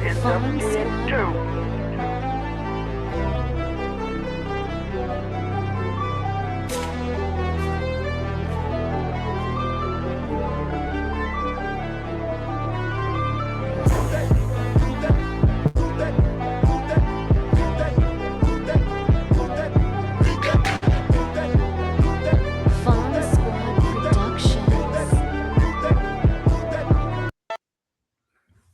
Two.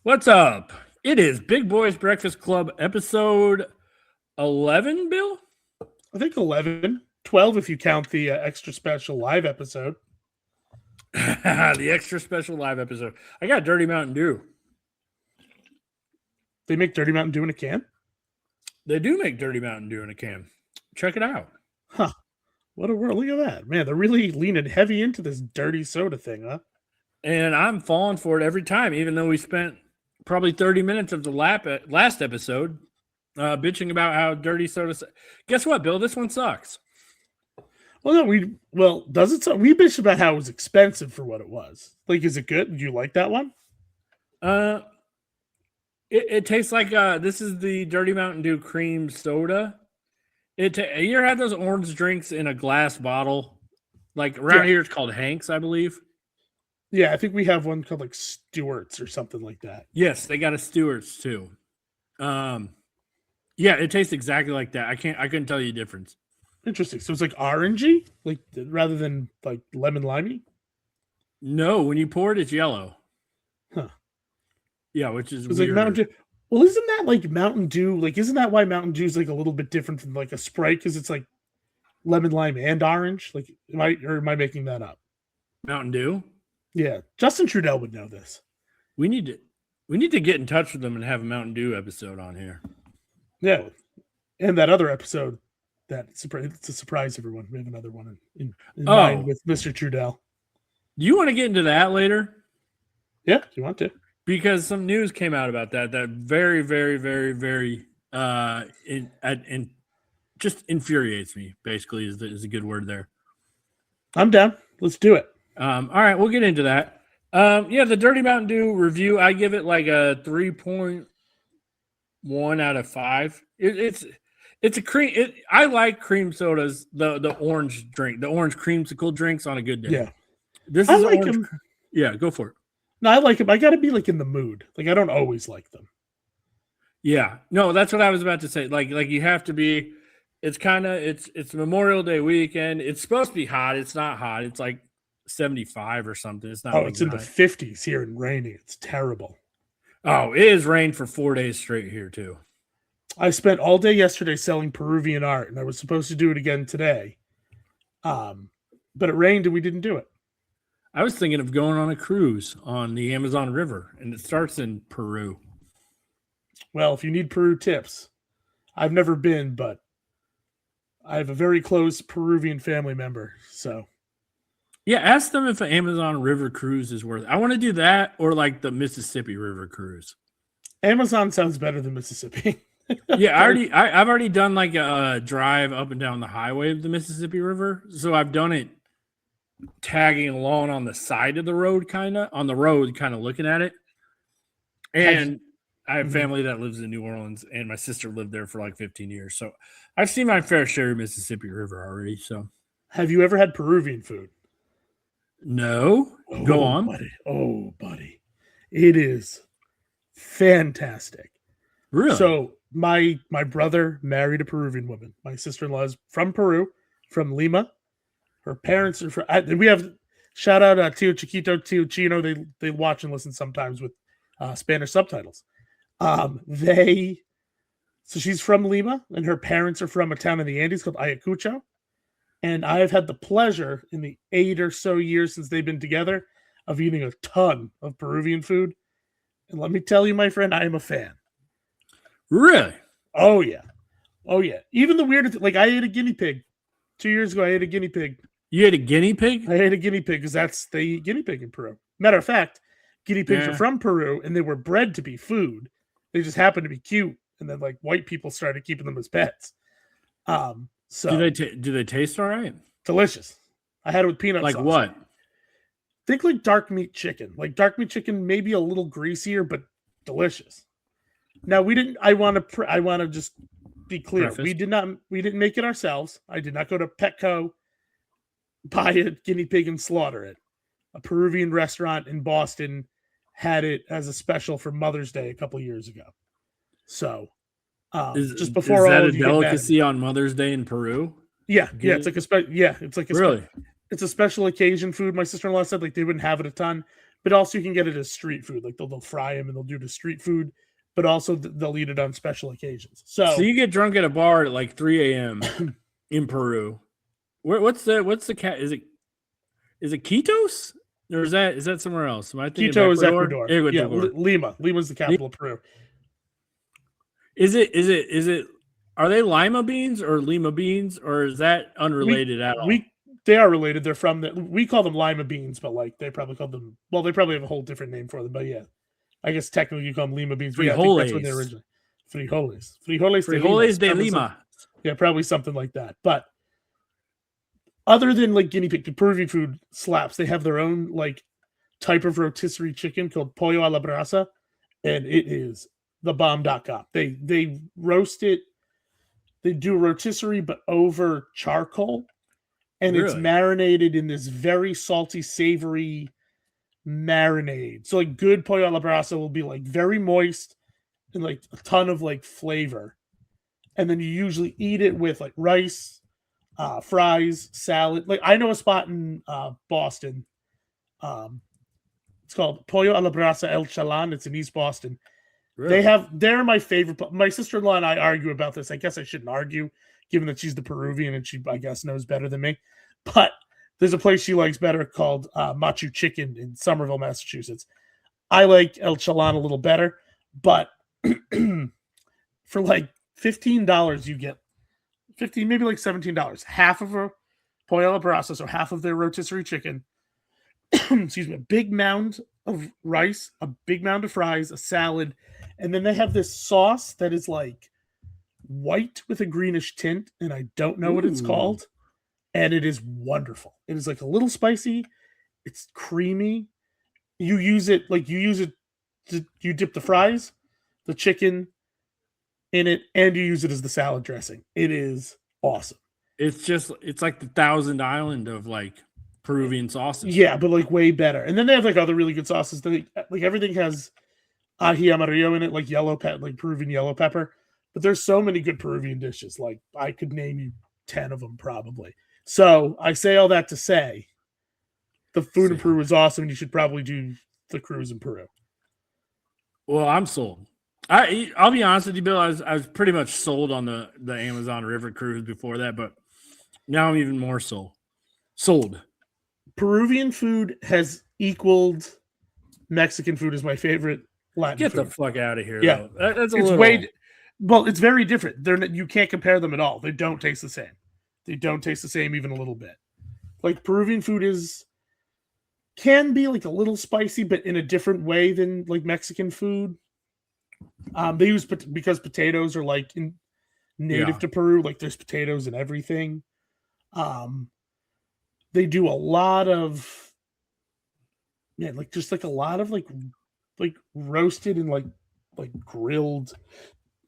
What's up? It is Big Boys Breakfast Club episode 11, Bill? I think 11. 12 if you count the extra special live episode. The extra special live episode. I got Dirty Mountain Dew. They make Dirty Mountain Dew in a can? They do make Dirty Mountain Dew in a can. Check it out. Huh. What a world. Look at that. Man, they're really leaning heavy into this dirty soda thing, huh? And I'm falling for it every time, even though we spent probably 30 minutes of the last episode bitching about how dirty soda. Guess what, Bill? This one sucks. Well, no, does it suck? We bitched about how it was expensive for what it was. Like, is it good? Do you like that one? It tastes like this is the Dirty Mountain Dew cream soda. You ever had those orange drinks in a glass bottle? Like around here, it's called Hank's, I believe. Yeah, I think we have one called like Stewart's or something like that. Yes, they got a Stewart's too. Yeah, it tastes exactly like that. I couldn't tell you the difference. Interesting. So it's like orangey, like rather than like lemon limey? No, when you pour it, it's yellow. Huh. Yeah, which is weird. Like Mountain Dew. Well, isn't that like Mountain Dew? Like, isn't that why Mountain Dew is like a little bit different from like a Sprite? Because it's like lemon lime and orange. Like, am I making that up? Mountain Dew? Yeah, Justin Trudell would know this. We need to get in touch with them and have a Mountain Dew episode on here. Yeah, and that other episode, it's a surprise, everyone. We have another one in mind with Mr. Trudell. Do you want to get into that later? Yeah, do you want to? Because some news came out about that very, very, very, very just infuriates me. Basically, is a good word there. I'm down. Let's do it. All right, we'll get into that. The Dirty Mountain Dew review, I give it like a 3.1 out of 5. It's a cream. I like cream sodas. The orange drink, the orange creamsicle drinks on a good day. Yeah, this is like orange. Yeah, go for it. No, I like them. I got to be like in the mood. Like I don't always like them. Yeah, no, that's what I was about to say. Like you have to be. It's it's Memorial Day weekend. It's supposed to be hot. It's not hot. It's like 75 or something. It's not. It's in the 50s here and rainy. It's terrible. Oh, it has rained for 4 days straight here too. I spent all day yesterday selling Peruvian art, and I was supposed to do it again today. But it rained and we didn't do it. I was thinking of going on a cruise on the Amazon River, and it starts in Peru. Well, if you need Peru tips, I've never been, but I have a very close Peruvian family member, so. Yeah, ask them if an Amazon River cruise is worth it. I want to do that or like the Mississippi River cruise. Amazon sounds better than Mississippi. Yeah, I've already done like a drive up and down the highway of the Mississippi River. So I've done it tagging along on the side of the road, kind of looking at it. And I have family that lives in New Orleans, and my sister lived there for like 15 years. So I've seen my fair share of Mississippi River already. So have you ever had Peruvian food? No. Go on. Buddy. It is fantastic. Really? So my brother married a Peruvian woman. My sister-in-law is from Peru, from Lima. Her parents are from, we have shout out Tio Chiquito, Tio Chino. They watch and listen sometimes with Spanish subtitles. So she's from Lima, and her parents are from a town in the Andes called Ayacucho. And I have had the pleasure in the 8 or so years since they've been together of eating a ton of Peruvian food. And let me tell you, my friend, I am a fan. Really? Oh, yeah. Even the weirdest, like I ate a guinea pig. 2 years ago, I ate a guinea pig. You ate a guinea pig? I ate a guinea pig because they eat guinea pig in Peru. Matter of fact, guinea pigs are from Peru, and they were bred to be food. They just happened to be cute. And then like white people started keeping them as pets. So do they taste all right? Delicious. I had it with peanut sauce. Like what? Think like dark meat chicken. Like dark meat chicken, maybe a little greasier, but delicious. Now we didn't. I want to just be clear. Preface. We didn't make it ourselves. I did not go to Petco, buy a guinea pig and slaughter it. A Peruvian restaurant in Boston had it as a special for Mother's Day a couple years ago. So just before is that all a of you get mad at me. delicacy on Mother's Day in Peru? Yeah, it's like a Really? It's a special occasion food. My sister-in-law said like they wouldn't have it a ton, but also you can get it as street food. Like they'll fry them and they'll do the street food, but also they'll eat it on special occasions. So you get drunk at a bar at like 3 a.m. in Peru. What's the cat? Is it Quitos? Or is that somewhere else? Am I thinking Quito is Ecuador. Yeah, Lima. Lima's the capital of Peru. Is it? Are they lima beans or lima beans, or is that unrelated at all? They are related. They're from we call them lima beans, but like they probably call them. Well, they probably have a whole different name for them. But yeah, I guess technically you call them lima beans. Yeah, I think that's what they're originally. Frijoles de Lima. Yeah, probably something like that. But other than like guinea pig, the Peruvian food slaps. They have their own like type of rotisserie chicken called pollo a la brasa, and it is the bomb.com. They roast it. They do rotisserie, but over charcoal, and it's marinated in this very salty, savory marinade. So like good pollo a la brasa will be like very moist and like a ton of like flavor, and then you usually eat it with like rice, fries, salad. Like I know a spot in Boston. It's called Pollo a la Brasa El Chalan. It's in East Boston. Really? They're my favorite. My sister-in-law and I argue about this. I guess I shouldn't argue, given that she's the Peruvian and she, I guess, knows better than me. But there's a place she likes better called Machu Chicken in Somerville, Massachusetts. I like El Chalan a little better, but for like $15, you get maybe like $17. Half of a pollo a la brasa, so half of their rotisserie chicken. Excuse me, a big mound of rice, a big mound of fries, a salad, and then they have this sauce that is like white with a greenish tint, and I don't know what it's called, and it is wonderful. It is like a little spicy. It's creamy. You dip the fries, the chicken in it, and you use it as the salad dressing. It is awesome. It's like the Thousand Island of like Peruvian sauces. Yeah, but like way better. And then they have like other really good sauces. Like everything has ají amarillo in it, like like Peruvian yellow pepper. But there's so many good Peruvian dishes. Like I could name you 10 of them probably. So I say all that to say the food in Peru is awesome, and you should probably do the cruise in Peru. Well, I'm sold. I'll be honest with you, Bill. I was pretty much sold on the Amazon River cruise before that, but now I'm even more sold. Peruvian food has equaled Mexican food as my favorite Latin Get food. the fuck out of here. Yeah, though. That's it's very different. You can't compare them at all. They don't taste the same. They don't taste the same even a little bit. Like Peruvian food can be like a little spicy, but in a different way than like Mexican food. They use because potatoes are like native to Peru. Like there's potatoes and everything. They do a lot of a lot of roasted and like grilled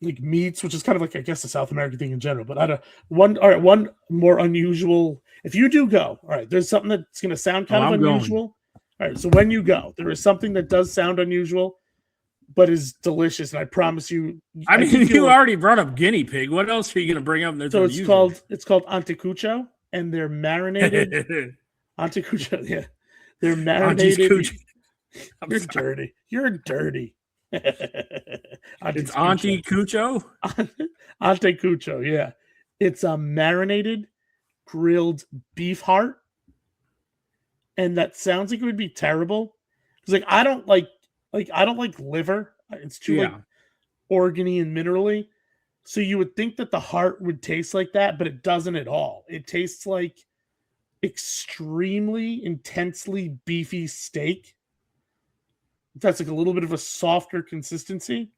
like meats, which is kind of like I guess the South American thing in general. But one more unusual. If you do go, all right, there's something that's going to sound kind of unusual. All right, so when you go, there is something that does sound unusual, but is delicious, and I promise you. I mean, you already brought up guinea pig. What else are you going to bring up? So it's called anticucho, and they're marinated. Anticucho, yeah, they're marinated. You're dirty. You're dirty. It's anticucho. Anticucho, yeah. It's a marinated grilled beef heart, and that sounds like it would be terrible. It's like I don't like liver. It's too like organy and minerally. So you would think that the heart would taste like that, but it doesn't at all. It tastes like extremely intensely beefy steak. That's like a little bit of a softer consistency.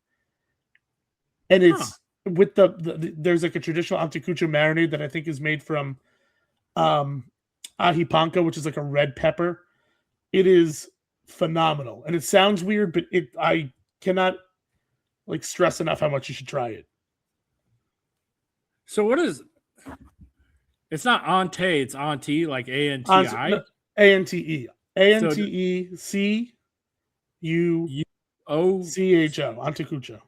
And it's with there's like a traditional anticucho marinade that I think is made from ají panca, which is like a red pepper. It is phenomenal. And it sounds weird, but I cannot like stress enough how much you should try it. So what is? It's not Ante. It's Auntie, like ANTI. ANTE. ANTECUCHO. Anticucho.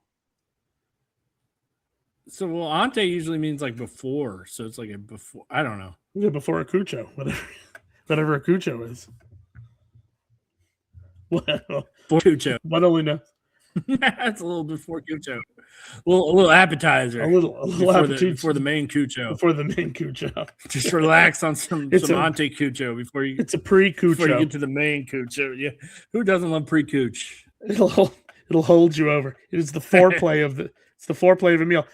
So well, Ante usually means like before. So it's like a before. I don't know. Yeah, before a cucho, whatever a cucho is. Well, For Cucho. one only knows. That's a little before Cucho. A little appetizer. A little before the main Cucho. Before the main cucho. Just relax on some Ante Cucho before you. It's a pre-cucho. Before you get to the main Cucho. Yeah. Who doesn't love pre-cooch? It'll hold you over. It is the foreplay it's the foreplay of a meal.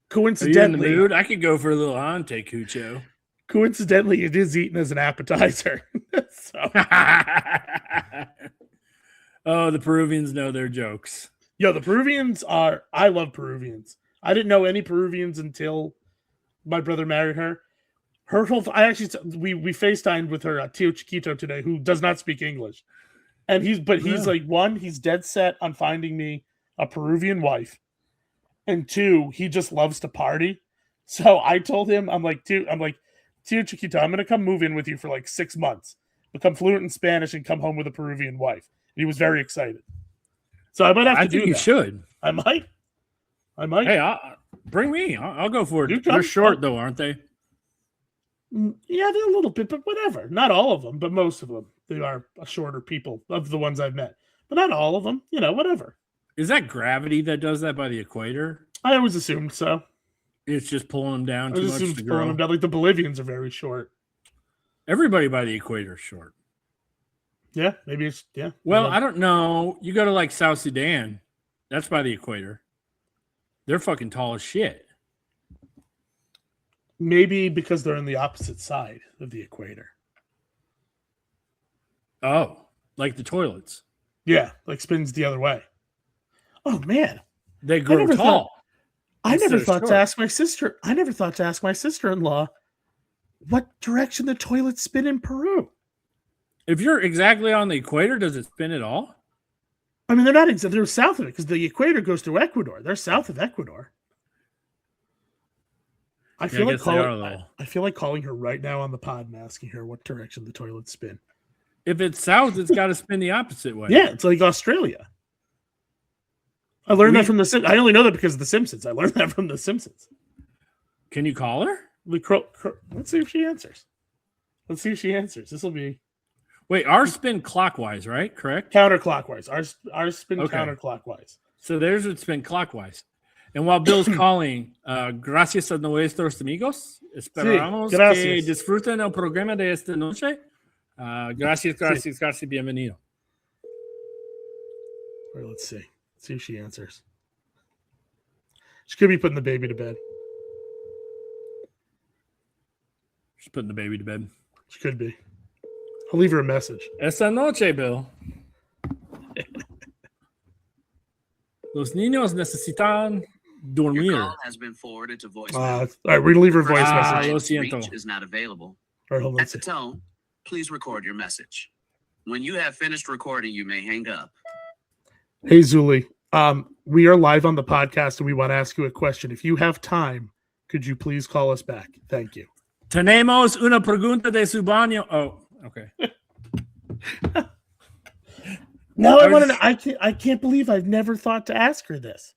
Coincidentally, are you in the mood? I could go for a little Ante Cucho. Coincidentally, it is eaten as an appetizer. So. Oh, the Peruvians know their jokes. Yo, the Peruvians are. I love Peruvians. I didn't know any Peruvians until my brother married her. Her whole. We FaceTimed with her Tio Chiquito today, who does not speak English, and he's like, he's dead set on finding me a Peruvian wife, and two, he just loves to party. So I told him, I'm like, Tio Chiquito, I'm gonna come move in with you for like 6 months, become fluent in Spanish, and come home with a Peruvian wife. And he was very excited. So I might have to do that. You should. I might. Hey, bring me. I'll go for it. They're short though, aren't they? Yeah, they're a little bit, but whatever. Not all of them, but most of them. They are shorter people of the ones I've met, but not all of them. Whatever. Is that gravity that does that by the equator? I always assumed so. It's just pulling them down too much to grow. Pulling them down. Like the Bolivians are very short. Everybody by the equator is short. Yeah, maybe it's Well, I don't know. You go to like South Sudan, that's by the equator. They're fucking tall as shit. Maybe because they're on the opposite side of the equator. Oh, like the toilets. Yeah, like spins the other way. Oh man, they grow tall. I never thought to ask my sister. I never thought to ask my sister-in-law what direction the toilets spin in Peru. If you're exactly on the equator, does it spin at all? I mean, they're not exactly. They're south of it because the equator goes through Ecuador. They're south of Ecuador. I feel like calling her right now on the pod and asking her what direction the toilets spin. If it's south, it's got to spin the opposite way. Yeah, it's like Australia. I learned that from I only know that because of The Simpsons. I learned that from The Simpsons. Can you call her? Let's see if she answers. This will be. Wait, ours spin clockwise, right? Correct? Counterclockwise. Ours spin counterclockwise. So theirs would spin clockwise. And while Bill's calling, gracias a nuestros amigos. Esperamos que disfruten el programa de esta noche. Gracias, bienvenido. All right, let's see. Let's see if she answers. She could be putting the baby to bed. She's putting the baby to bed. She could be. I'll leave her a message. Esta noche, Bill. Los niños necesitan dormir. Your call has been forwarded to voicemail. All right, we're gonna leave her voice message. Lo siento. Is not available. All right, hold on. At the tone, please record your message. When you have finished recording, you may hang up. Hey, Zuli. We are live on the podcast and we want to ask you a question. If you have time, could you please call us back? Thank you. Tenemos una pregunta de su baño. Oh, okay. Now I want to know. I can't believe I've never thought to ask her this.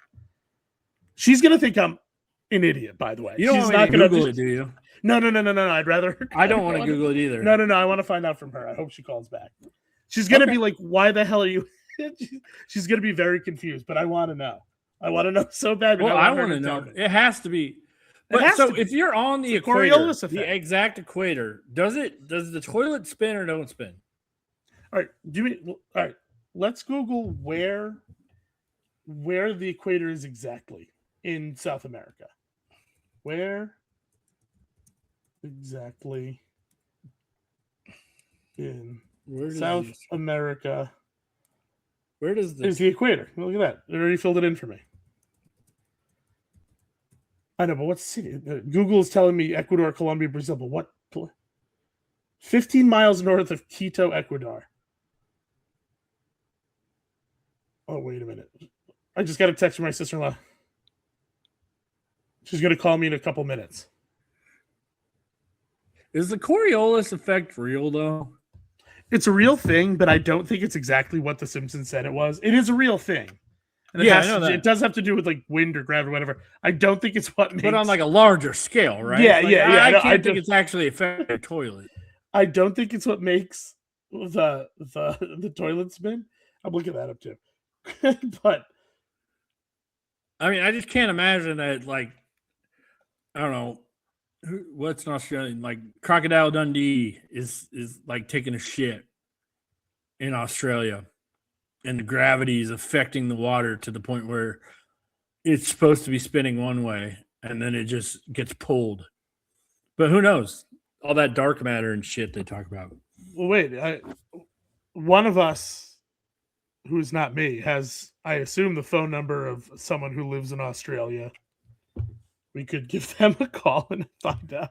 She's gonna think I'm an idiot, by the way. You don't She's want to Google it, do you? No. I'd rather. I don't want to Google it either. No. I want to find out from her. I hope she calls back. She's gonna be like, "Why the hell are you?" She's gonna be very confused. But I want to know. I want to know so bad. Well, I want to know. It has to be. But so if you're on the equator, the exact equator, does the toilet spin or don't spin? All right. Let's Google where the equator is exactly in South America. Where exactly in South America? Where does is the equator? Look at that. It already filled it in for me. I know, but what city? Google is telling me Ecuador, Colombia, Brazil, but what? 15 miles north of Quito, Ecuador. Oh, wait a minute. I just got a text from my sister-in-law. She's going to call me in a couple minutes. Is the Coriolis effect real though? It's a real thing, but I don't think it's exactly what The Simpsons said it was. It is a real thing. And Yeah, I know that. It does have to do with like wind or gravity or whatever. I don't think it's what makes... But on like a larger scale, right? Yeah, like, yeah. I can't think it's actually affecting the toilet. I don't think it's what makes the toilet spin. I'm looking that up too. But I mean, I just can't imagine that, like, I don't know, what's an Australian, like Crocodile Dundee is like taking a shit in Australia, and the gravity is affecting the water to the point where it's supposed to be spinning one way, and then it just gets pulled. But who knows? All that dark matter and shit they talk about. well, wait, one of us, who's not me, has, I assume, the phone number of someone who lives in Australia. We could give them a call and find out.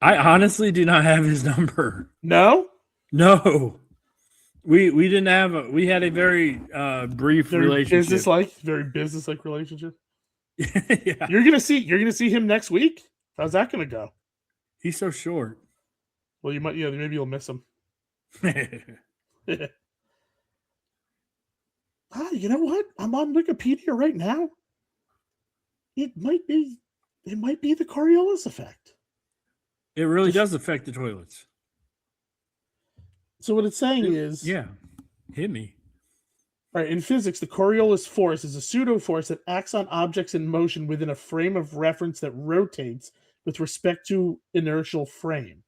I honestly do not have his number. No? No. We didn't have we had a very brief relationship. Very business-like relationship. Yeah. You're gonna see him next week? How's that gonna go? He's so short. Well, you might, maybe you'll miss him. You know what? I'm on Wikipedia right now. It might be the Coriolis effect. It really does affect the toilets. So what it's saying is, yeah, hit me. Right, in physics, the Coriolis force is a pseudo force that acts on objects in motion within a frame of reference that rotates with respect to inertial frame.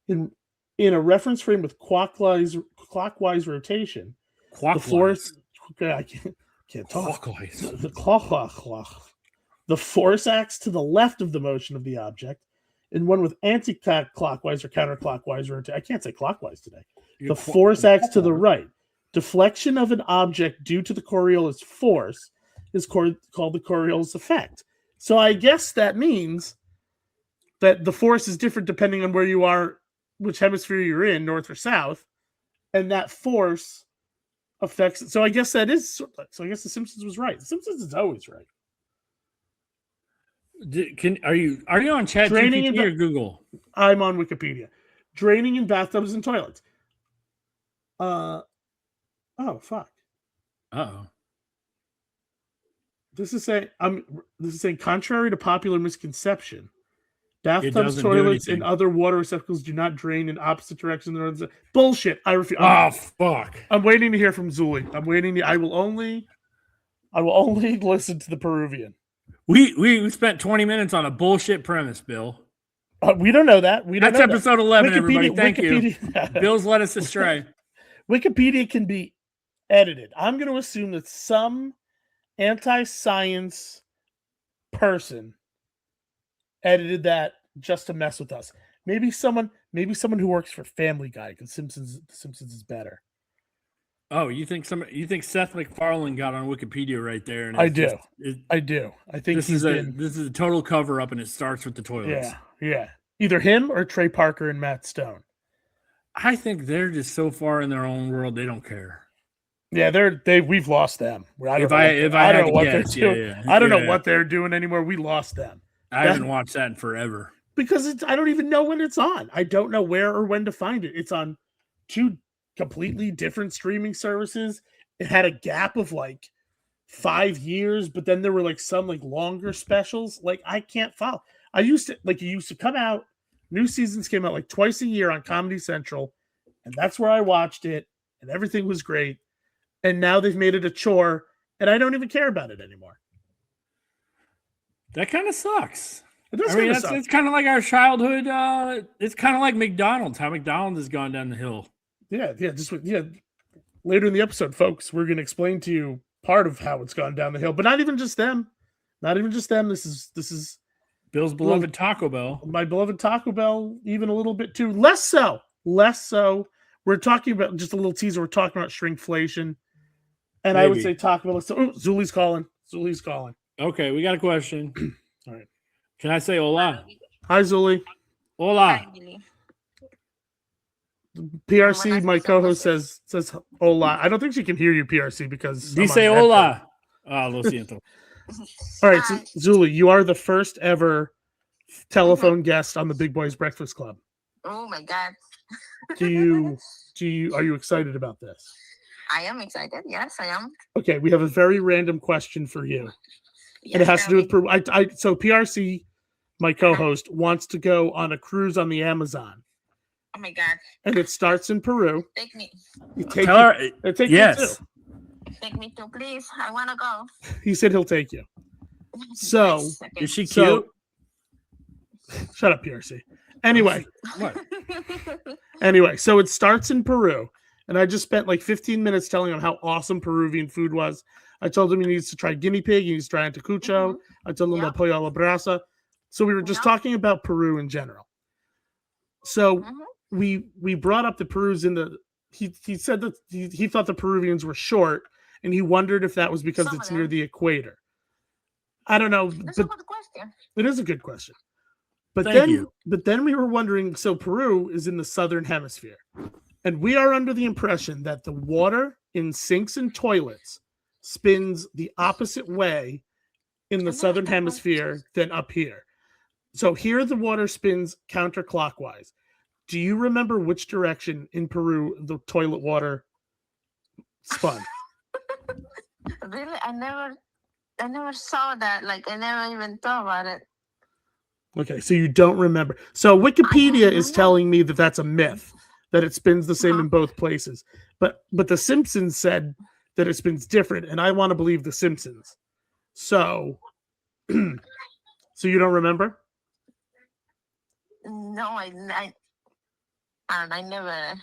In a reference frame with clockwise rotation, the force. I can't talk. The force acts to the left of the motion of the object, and one with anti-clockwise or counterclockwise rotation. I can't say clockwise today. The force acts to the right. Deflection of an object due to the Coriolis force is called the Coriolis effect. So I guess that means that the force is different depending on where you are, which hemisphere you're in, north or south, and that force affects it. So I guess that is. So I guess The Simpsons was right. The Simpsons is always right. Are you on ChatGPT or Google? I'm on Wikipedia. Draining in bathtubs and toilets. Oh fuck. Uh-oh. This is saying contrary to popular misconception, bathtubs, toilets, and other water receptacles do not drain in opposite directions. Bullshit. I refuse. Oh fuck. I'm waiting to hear from Zuli. I will only listen to the Peruvian. We spent 20 minutes on a bullshit premise, Bill. We don't know that. That's episode 11, everybody. Thank you. Bill's led us astray. Wikipedia can be edited. I'm going to assume that some anti-science person edited that just to mess with us. Maybe someone who works for Family Guy, because The Simpsons is better. Oh, you think Seth MacFarlane got on Wikipedia right there? And I do. I think this is a total cover up, and it starts with the toilets. Yeah. Either him or Trey Parker and Matt Stone. I think they're just so far in their own world they don't care. Yeah, we've lost them. I don't know what they're doing anymore. We lost them. I haven't watched that in forever. Because I don't even know when it's on. I don't know where or when to find it. It's on 2 completely different streaming services. It had a gap of like 5 years, but then there were like some like longer specials. Like I can't follow. It used to come out. New seasons came out like twice a year on Comedy Central, and that's where I watched it, and everything was great. And now they've made it a chore, and I don't even care about it anymore. That kind of sucks. It does kind of suck. It's kind of like our childhood. It's kind of like McDonald's. How McDonald's has gone down the hill. Yeah. Later in the episode, folks, we're going to explain to you part of how it's gone down the hill, but not even just them. This is Bill's beloved Taco Bell. My beloved Taco Bell, even a little bit too. Less so. We're talking about just a little teaser. We're talking about shrinkflation. And maybe. I would say Taco Bell. So, Zuli's calling. Okay, we got a question. All right. Can I say hola? Hi, Zuli. Hola. PRC, my co-host, says hola. I don't think she can hear you, PRC, because... Dice hola. Lo siento. All right, so Zuli, you are the first ever telephone guest on the Big Boys Breakfast Club. Oh my God. Are you excited about this? I am excited. Yes, I am. Okay, we have a very random question for you. Yes, And it has to do with tell me. Peru. So PRC, my co-host, wants to go on a cruise on the Amazon. Oh my God. And it starts in Peru. Take me. Tell her. He'll take Yes. you too. Take me too, please. I want to go. He said he'll take you. So, Nice. Okay. Is she So- cute? shut up, PRC. Anyway, What? so it starts in Peru. And I just spent like 15 minutes telling him how awesome Peruvian food was. I told him he needs to try guinea pig. He needs to try anticucho. Mhm. I told him Yeah. about pollo a la brasa. So we were just Yeah. talking about Peru in general. So Mhm. we brought up the Perus in the. He said that he thought the Peruvians were short, and he wondered if that was because Some of it's near them. the equator. I don't know, That's but a good question. it is a good question. But Thank you. then we were wondering. So Peru is in the southern hemisphere, and we are under the impression that the water in sinks and toilets spins the opposite way in the southern hemisphere than up here. So here the water spins counterclockwise. Do you remember which direction in Peru the toilet water spun? Really, I never saw that. Like, I never even thought about it. Okay, so you don't remember. So Wikipedia is remember. telling me that that's a myth, that it spins the same Uh-huh. in both places. But The Simpsons said that it spins different, and I want to believe The Simpsons. So, so you don't remember? No, I never.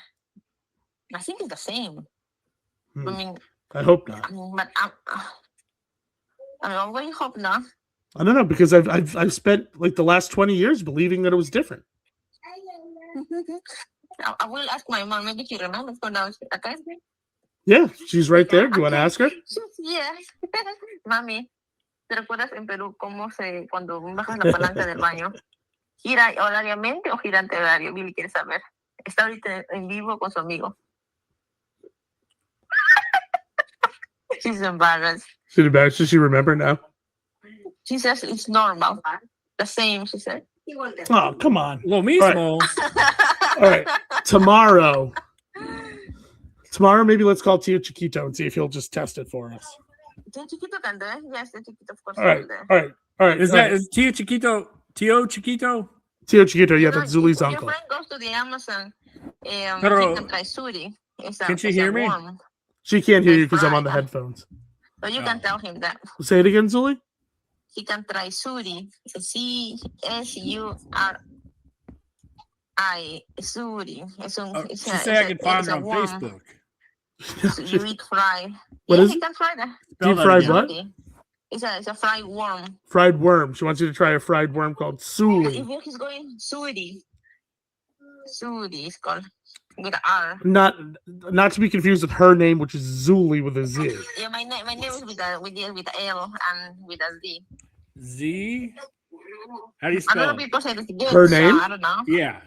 I think it's the same. Hmm. I mean, I hope not. but I always hope not. I don't know, because I've spent like the last 20 years believing that it was different. I will ask my mom. Maybe she remembers. So now, okay? Yeah, she's right there. Do you want to ask her? Yes. Mami, ¿te recuerdas en Perú cuando bajas la palanca del baño? ¿Gira horariamente o gira antihorario? Billy quiere saber. Está ahorita en vivo con su amigo. She's embarrassed. Does she remember now? She says it's normal. The same, she said. Oh, come on. Lo mismo. All right. Tomorrow, maybe let's call Tio Chiquito and see if he'll just test it for us. The Chiquito can do it. Yes, the Chiquito, of course. All right. Can do All right. Is Tio Chiquito? Tio Chiquito? Yeah, that's Zuli's Your uncle. friend goes to the Amazon. Pero- She can try suri. Can she hear me? Worm. She can't hear you because I'm on the headphones. So you can tell him that. Say it again, Zuli. He can try suri. CSURI. Suri. She said I could find her on worm. Facebook. So you eat fry. What Yeah, is he it? can try that. Spell that fried again. what? Suri. It's a fried worm. Fried worm. She wants you to try a fried worm called Suli. If he's going suri. Suri is called with an R. Not to be confused with her name, which is Zuli with a Z. Yeah, my name is with a L and with a Z. Z? How do you A lot spell of it? people say it's good. Her so name? I don't know. Yeah.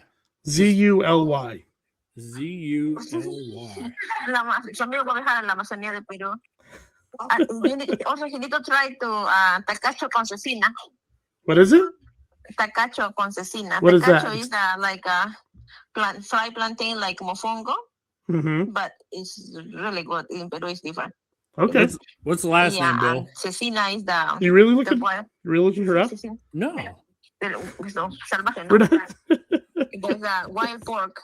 Zuly. Zuly. Su amigo va a viajar a la Amazonía de Perú. Also, you need to try to tacacho con cecina. What is it? Tacacho con cecina. What is Tacacho that? is like a fried plantain like mofongo, Mm-hmm. but it's really good. In Peru, it's different. Okay. What's the last name, Bill? and cecina is the You really looking her up? Cecina. No. So, salvaje, We're no? not- There's wild pork,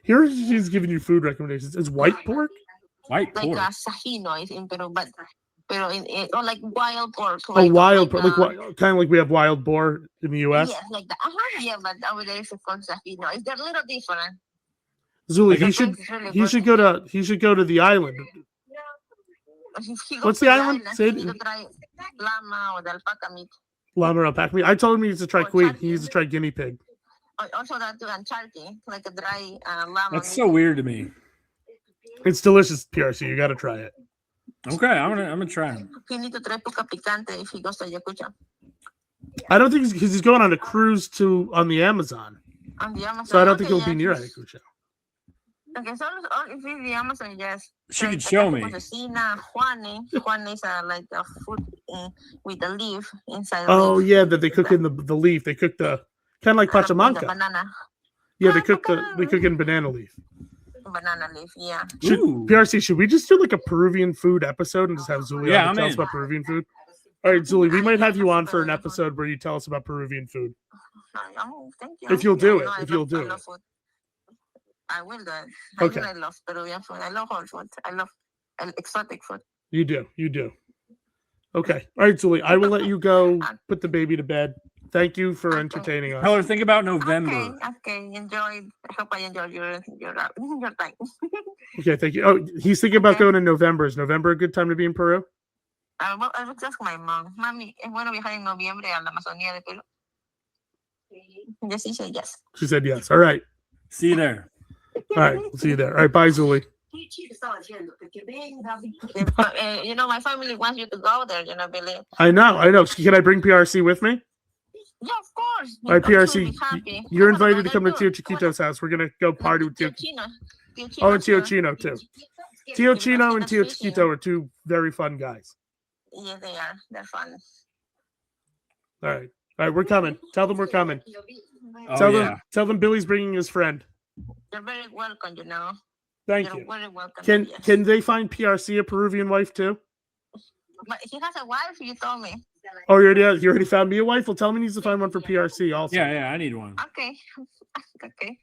Here she's giving you food recommendations. Is white pork? White like pork. sajino is in Peru, but or like wild pork. A wild pork, kind of like we have wild boar in the U.S. Yes, like that. Yeah, but over there it's called sajino. It's a little different. Zuli, Like he a- should It's really he good. should go to the island. If he goes What's to the island? Say He it. needs to try llama or the alpaca meat. Llama alpaca meat. I told him he needs to try Or queen. turkey. He needs to try guinea pig. Also that too, and turkey, like a dry llama That's meat. so weird to me. It's delicious, PRC. You got to try it. Okay, I'm gonna try them. He needs to try puka picante if he goes to Ayacucho. I don't think because he's going on a cruise on the Amazon, On the Amazon. so I don't think Okay, he'll be yeah, near he's- Ayacucho. Okay, so if it's the Amazon, yes. She So could it's show like me. Cocina, Juane. Juane is like a food with a leaf inside. Oh leaf. yeah, that they cook in the leaf. They cook the kind of like With the pachamanca. banana. Yeah, they cook in banana leaf. Banana leaf, yeah. Ooh. PRC, should we just do like a Peruvian food episode and just have Zuli Yeah, on I'm to tell us in. about Peruvian food? All right, Zuli, we might have you on for an episode where you tell us about Peruvian food. Oh, thank you. If you'll do Yeah, it, no, if you'll do I it. love food. I will do it. Okay. I love Peruvian food. I love all food. I love exotic food. You do. Okay. All right, Zuli, I will let you go put the baby to bed. Thank you for entertaining Tell her us. think about November. Okay. Enjoy. I hope I enjoy your time. Okay, thank you. Oh, he's thinking about going in November. Is November a good time to be in Peru? I will ask my mom. Mami, es bueno viajar en noviembre a la Amazonía de Perú. Yes, she said yes. She said yes. All right. See you there. All right. We'll see you there. All right. Bye, Zuli. My family wants you to go there, Billy. I know. Can I bring PRC with me? Yeah, of course. All right, I'm sure PRC, he'll be happy. you're I wanna invited go to come to there Tio too. Chiquito's house. We're going to go party with Tio. Chino. Oh, and Tio too. Chino, too. Tio Chino and Tio Chiquito are two very fun guys. Yeah, they are. They're fun. All right. We're coming. Tell them we're coming. Oh, Tell them Billy's bringing his friend. You're very welcome, Thank You're you. very welcome. Can they find PRC a Peruvian wife too? But he has a wife, you told me. Oh, you already found me a wife? Well, tell me he needs to find one for PRC also. Yeah, I need one. Okay.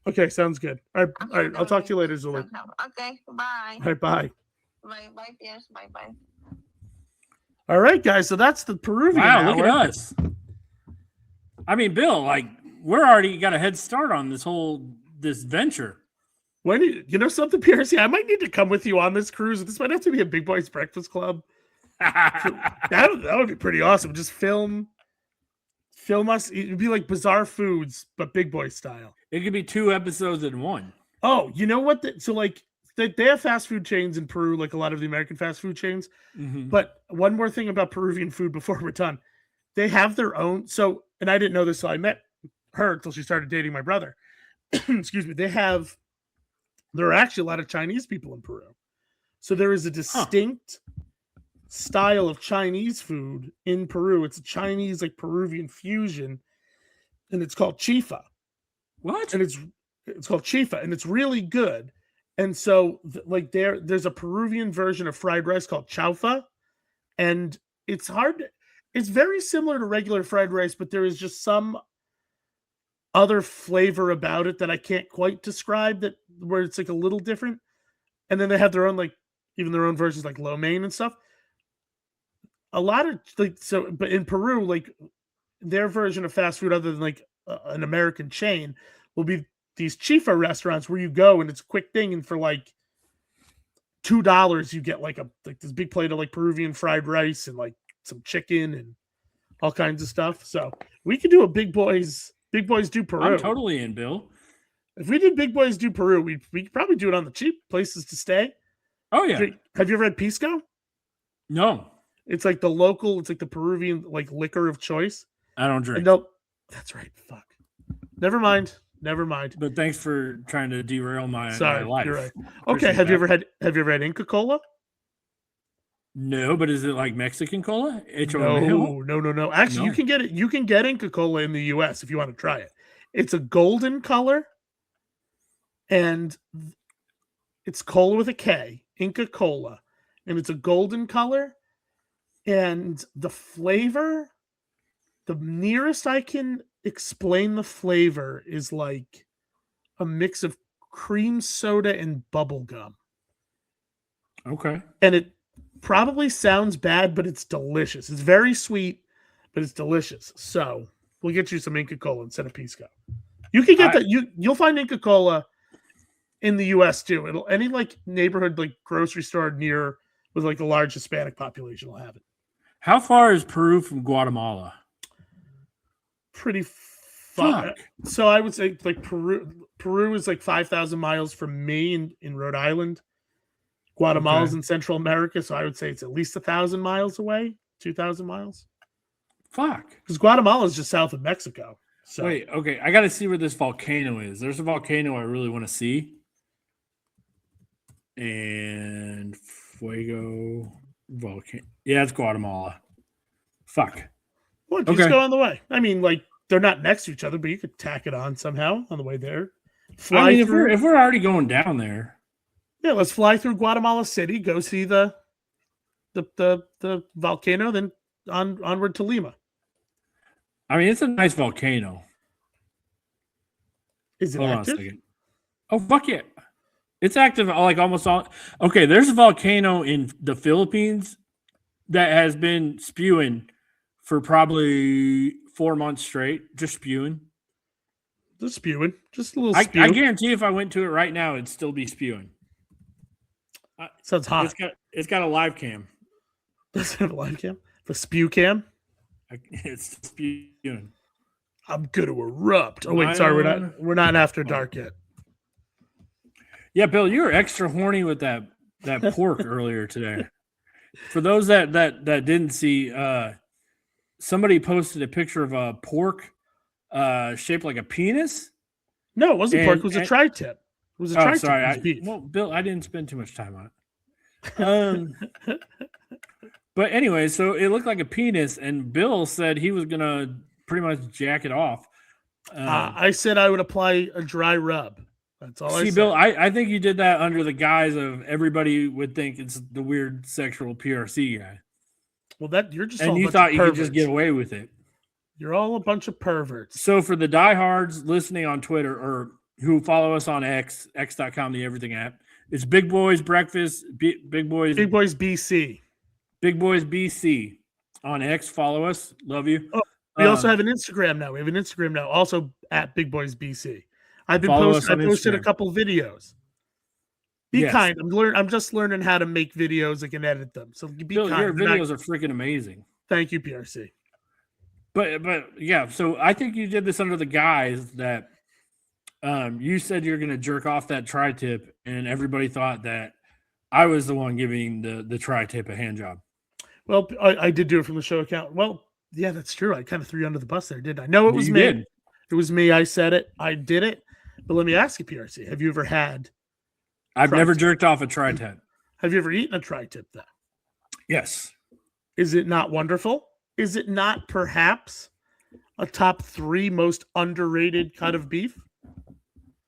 Okay, sounds good. All right. I'll talk to you later, Zuli. Okay, bye. All right, bye. Bye, Pierce. Bye. All right, guys. So that's the Peruvian Wow, look hour. at us. I mean, Bill, like we're already got a head start on this venture. When you know something, PRC, I might need to come with you on this cruise. This might have to be a Big Boys Breakfast Club. That would be pretty awesome. Just film us. It'd be like Bizarre Foods, but Big Boy style. It could be 2 episodes in one. Oh, you know what? They have fast food chains in Peru, like a lot of the American fast food chains. Mm-hmm. But one more thing about Peruvian food before we're done. They have their own. So, and I didn't know this, so I met her until she started dating my brother. Excuse me. There are actually a lot of Chinese people in Peru. So there is a distinct style of Chinese food in Peru. It's a Chinese, like Peruvian fusion, and it's called chifa. What? And it's called chifa, and it's really good. And so, there's a Peruvian version of fried rice called chaufa, and it's very similar to regular fried rice, but there is just some other flavor about it that I can't quite describe, where it's like a little different. And then they have their own, like, even their own versions like lo mein and stuff. A lot of but in Peru, like their version of fast food, other than like an American chain, will be these chifa restaurants where you go and it's a quick thing, and for like $2 you get like this big plate of like Peruvian fried rice and like some chicken and all kinds of stuff. So we could do a Big Boys do Peru. I'm totally in, Bill. If we did Big Boys do Peru, we could probably do it on the cheap places to stay. Oh yeah. Have you ever had pisco? No, It's like the Peruvian like liquor of choice. I don't drink. No, that's right. Fuck. Never mind. But thanks for trying to derail my life. You're right. Okay. Have you ever had Inca Cola? No, but is it like Mexican cola? No. Actually, No? you can get it. You can get Inca Cola in the U.S. if you want to try it. It's a golden color, and it's cola with a K, Inca Cola, and it's a golden color, and the flavor, the nearest I can explain the flavor is like a mix of cream soda and bubble gum. Okay. And it probably sounds bad, but it's delicious. It's very sweet, but it's delicious. So we'll get you some Inca Cola instead of pisco. You can get that. You'll find Inca Cola in the U.S. too. Any like neighborhood like grocery store near with like a large Hispanic population will have it. How far is Peru from Guatemala? Pretty far. So I would say like Peru is like 5,000 miles from me in Rhode Island. Guatemala's in Central America, so I would say it's at least 1,000 miles away, 2,000 miles. Fuck. Because Guatemala is just south of Mexico. So Wait, okay. I got to see where this volcano is. There's a volcano I really want to see. and Fuego Volcano. Yeah, it's Guatemala. Fuck. Well, just go on the way. I mean, like they're not next to each other, but you could tack it on somehow on the way there. I mean, if we're already going down there, yeah, let's fly through Guatemala City, go see the volcano, then onward to Lima. I mean, it's a nice volcano. Is it Hold active? on a second. Oh, fuck yeah. It's active like almost all. Okay, there's a volcano in the Philippines that has been spewing for probably 4 months straight, just spewing. Just spewing. Just a little I spew. guarantee if I went to it right now, it'd still be spewing. Sounds hot. It's got a live cam. Does it have a live cam? The spew cam? It's spewing. I'm gonna erupt. Oh wait, sorry, we're not after dark yet. Yeah, Bill, you were extra horny with that pork earlier today. For those that didn't see, somebody posted a picture of a pork shaped like a penis. No, it wasn't pork. It was a tri-tip. It was a tri-tip. Sorry. Well, Bill, I didn't spend too much time on it. But anyway, so it looked like a penis, and Bill said he was gonna pretty much jack it off. I said I would apply a dry rub. That's all I said. See, Bill, I think you did that under the guise of everybody would think it's the weird sexual PRC guy. Well, you're just and you thought you could just get away with it. You're all a bunch of perverts. So for the diehards listening on Twitter or who follow us on x.com, the everything app, it's Big Boys Breakfast, Big Boys BC. Big Boys BC on X. Follow us. Love you. Oh, we also have an Instagram now. We have an Instagram now, also at Big Boys BC. I posted a couple videos. Be kind. I'm just learning how to make videos. I can edit them. So be Bill, kind. your videos are freaking amazing. Thank you, PRC. But yeah, so I think you did this under the guise that you said you're going to jerk off that tri-tip, and everybody thought that I was the one giving the tri-tip a hand job. Well, I did do it from the show account. Well, yeah, that's true. I kind of threw you under the bus there, didn't I? No, it was me. Did. It was me. I said it. I did it. But let me ask you, PRC, have you ever had? I've never jerked off a tri-tip. Have you ever eaten a tri-tip, though? Yes. Is it not wonderful? Is it not perhaps a top 3 most underrated cut of beef?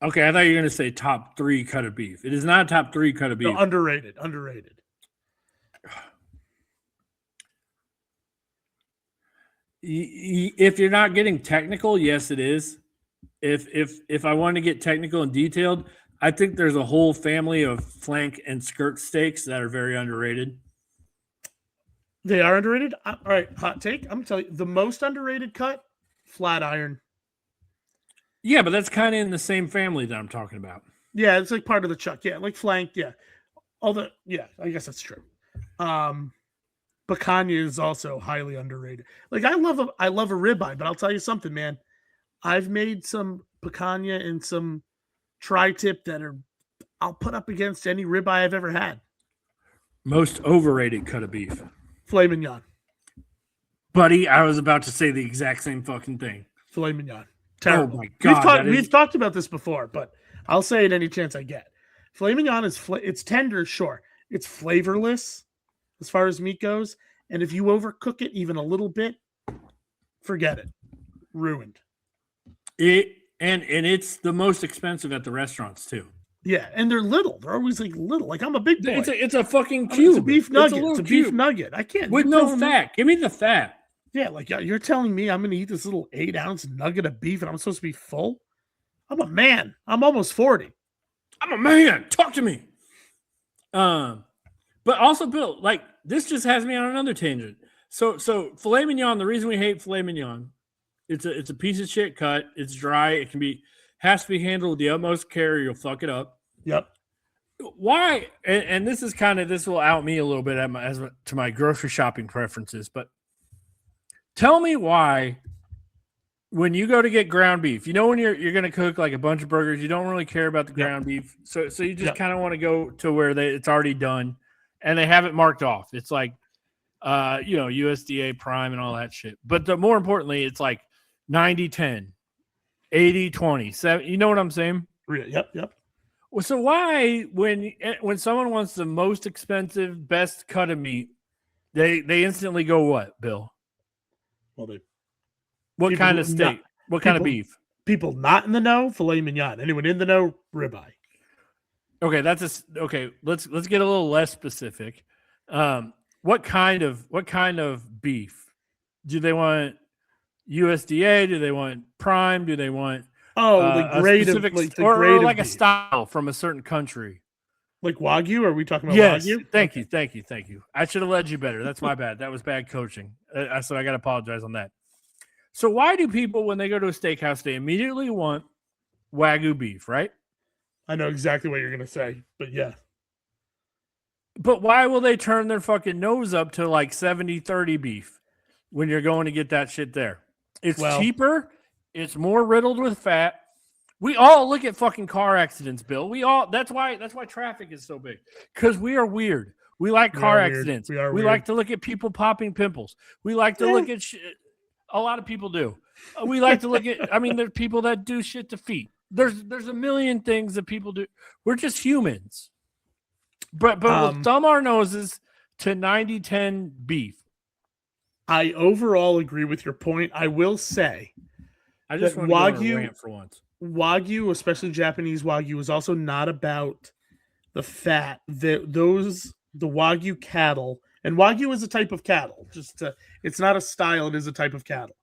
Okay, I thought you were going to say top 3 cut of beef. It is not a top 3 cut of beef. No, underrated. If you're not getting technical, yes, it is. If I want to get technical and detailed, I think there's a whole family of flank and skirt steaks that are very underrated. They are underrated? All right, hot take. I'm going to tell you, the most underrated cut, flat iron. Yeah, but that's kind of in the same family that I'm talking about. Yeah, it's like part of the chuck. Yeah, like flank. Yeah. Yeah, I guess that's true. Picanha is also highly underrated. Like I love a ribeye, but I'll tell you something, man. I've made some picanha and some tri-tip that I'll put up against any ribeye I've ever had. Most overrated cut of beef. Filet mignon. Buddy, I was about to say the exact same fucking thing. Filet mignon. Terrible. Oh my God. We've talked about this before, but I'll say it any chance I get. Filet mignon it's tender, sure. It's flavorless as far as meat goes. And if you overcook it even a little bit, forget it. Ruined. And it's the most expensive at the restaurants too. Yeah, and they're little. They're always like little. Like I'm a big boy. It's a fucking cube. It's a beef nugget. It's a beef nugget. I can't. With no fat. Give me the fat. Yeah, like you're telling me I'm going to eat this little 8-ounce nugget of beef and I'm supposed to be full? I'm a man. I'm almost 40. I'm a man. Talk to me. But also, Bill, like this just has me on another tangent. So filet mignon. The reason we hate filet mignon, it's a piece of shit cut. It's dry. It has to be handled with the utmost care. Or you'll fuck it up. Yep. Why? And this will out me a little bit to my grocery shopping preferences. But tell me why. When you go to get ground beef, when you're going to cook like a bunch of burgers, you don't really care about the ground beef. So you just kind of want to go to where it's already done and they have it marked off. It's like, USDA prime and all that shit. But more importantly, it's like 90-10, 80-20, 7. You know what I'm saying? Yep. So why, when someone wants the most expensive, best cut of meat, they instantly go what, Bill? Well, they What people kind who of are steak? not- What kind of people- beef? people not in the know, filet mignon. Anyone in the know, ribeye. Okay, okay. Let's get a little less specific. What kind of beef? Do they want USDA? Do they want prime? Do they want Oh, the a grade of specific like the or grade like of a beef. style from a certain country? Like Wagyu? Are we talking about Yes. Wagyu? Thank Okay. you. I should have led you better. That's my bad. That was bad coaching. So I got to apologize on that. So why do people, when they go to a steakhouse, they immediately want Wagyu beef, right? I know exactly what you're gonna say, but yeah. But why will they turn their fucking nose up to like 70-30 beef when you're going to get that shit there? It's Well- cheaper. It's more riddled with fat. We all look at fucking car accidents, Bill. That's why traffic is so big. Because we are weird. We like We car are weird. accidents. We are We weird. like to look at people popping pimples. We like to Yeah. look at shit. A lot of people do. We like to look at, I mean, there's people that do shit to feet. There's a million things that people do. We're just humans. But we'll thumb our noses to 90-10 beef. I overall agree with your point. I will say I just That want to go on a Wagyu- rant for once. Wagyu, especially Japanese Wagyu, is also not about the fat. The Wagyu cattle, and Wagyu is a type of cattle. It's not a style; it is a type of cattle.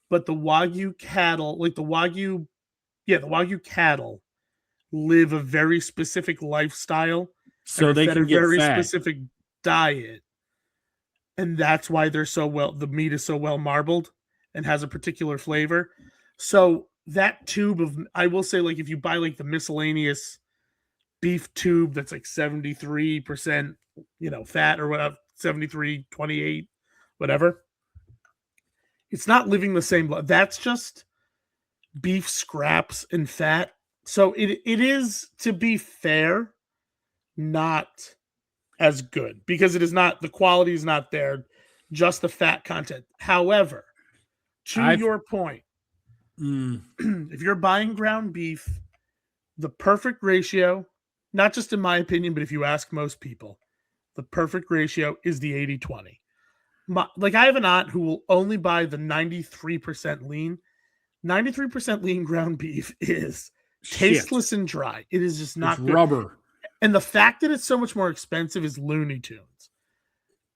But the Wagyu cattle, like the Wagyu cattle, live a very specific lifestyle. So and are they fed can a get very fat. specific diet, and that's why they're so well. The meat is so well marbled and has a particular flavor. So that tube of, I will say, like if you buy like the miscellaneous beef tube that's like 73%, fat or whatever, 73, 28, whatever. It's not living the same. That's just beef scraps and fat. So it is, to be fair, not as good because it is not, the quality is not there, just the fat content. However, to your point, if you're buying ground beef, the perfect ratio, not just in my opinion, but if you ask most people, the perfect ratio is the 80-20. Like I have an aunt who will only buy the 93% lean. 93% lean ground beef is tasteless and dry. It is just not It's good. rubber. And the fact that it's so much more expensive is Looney Tunes.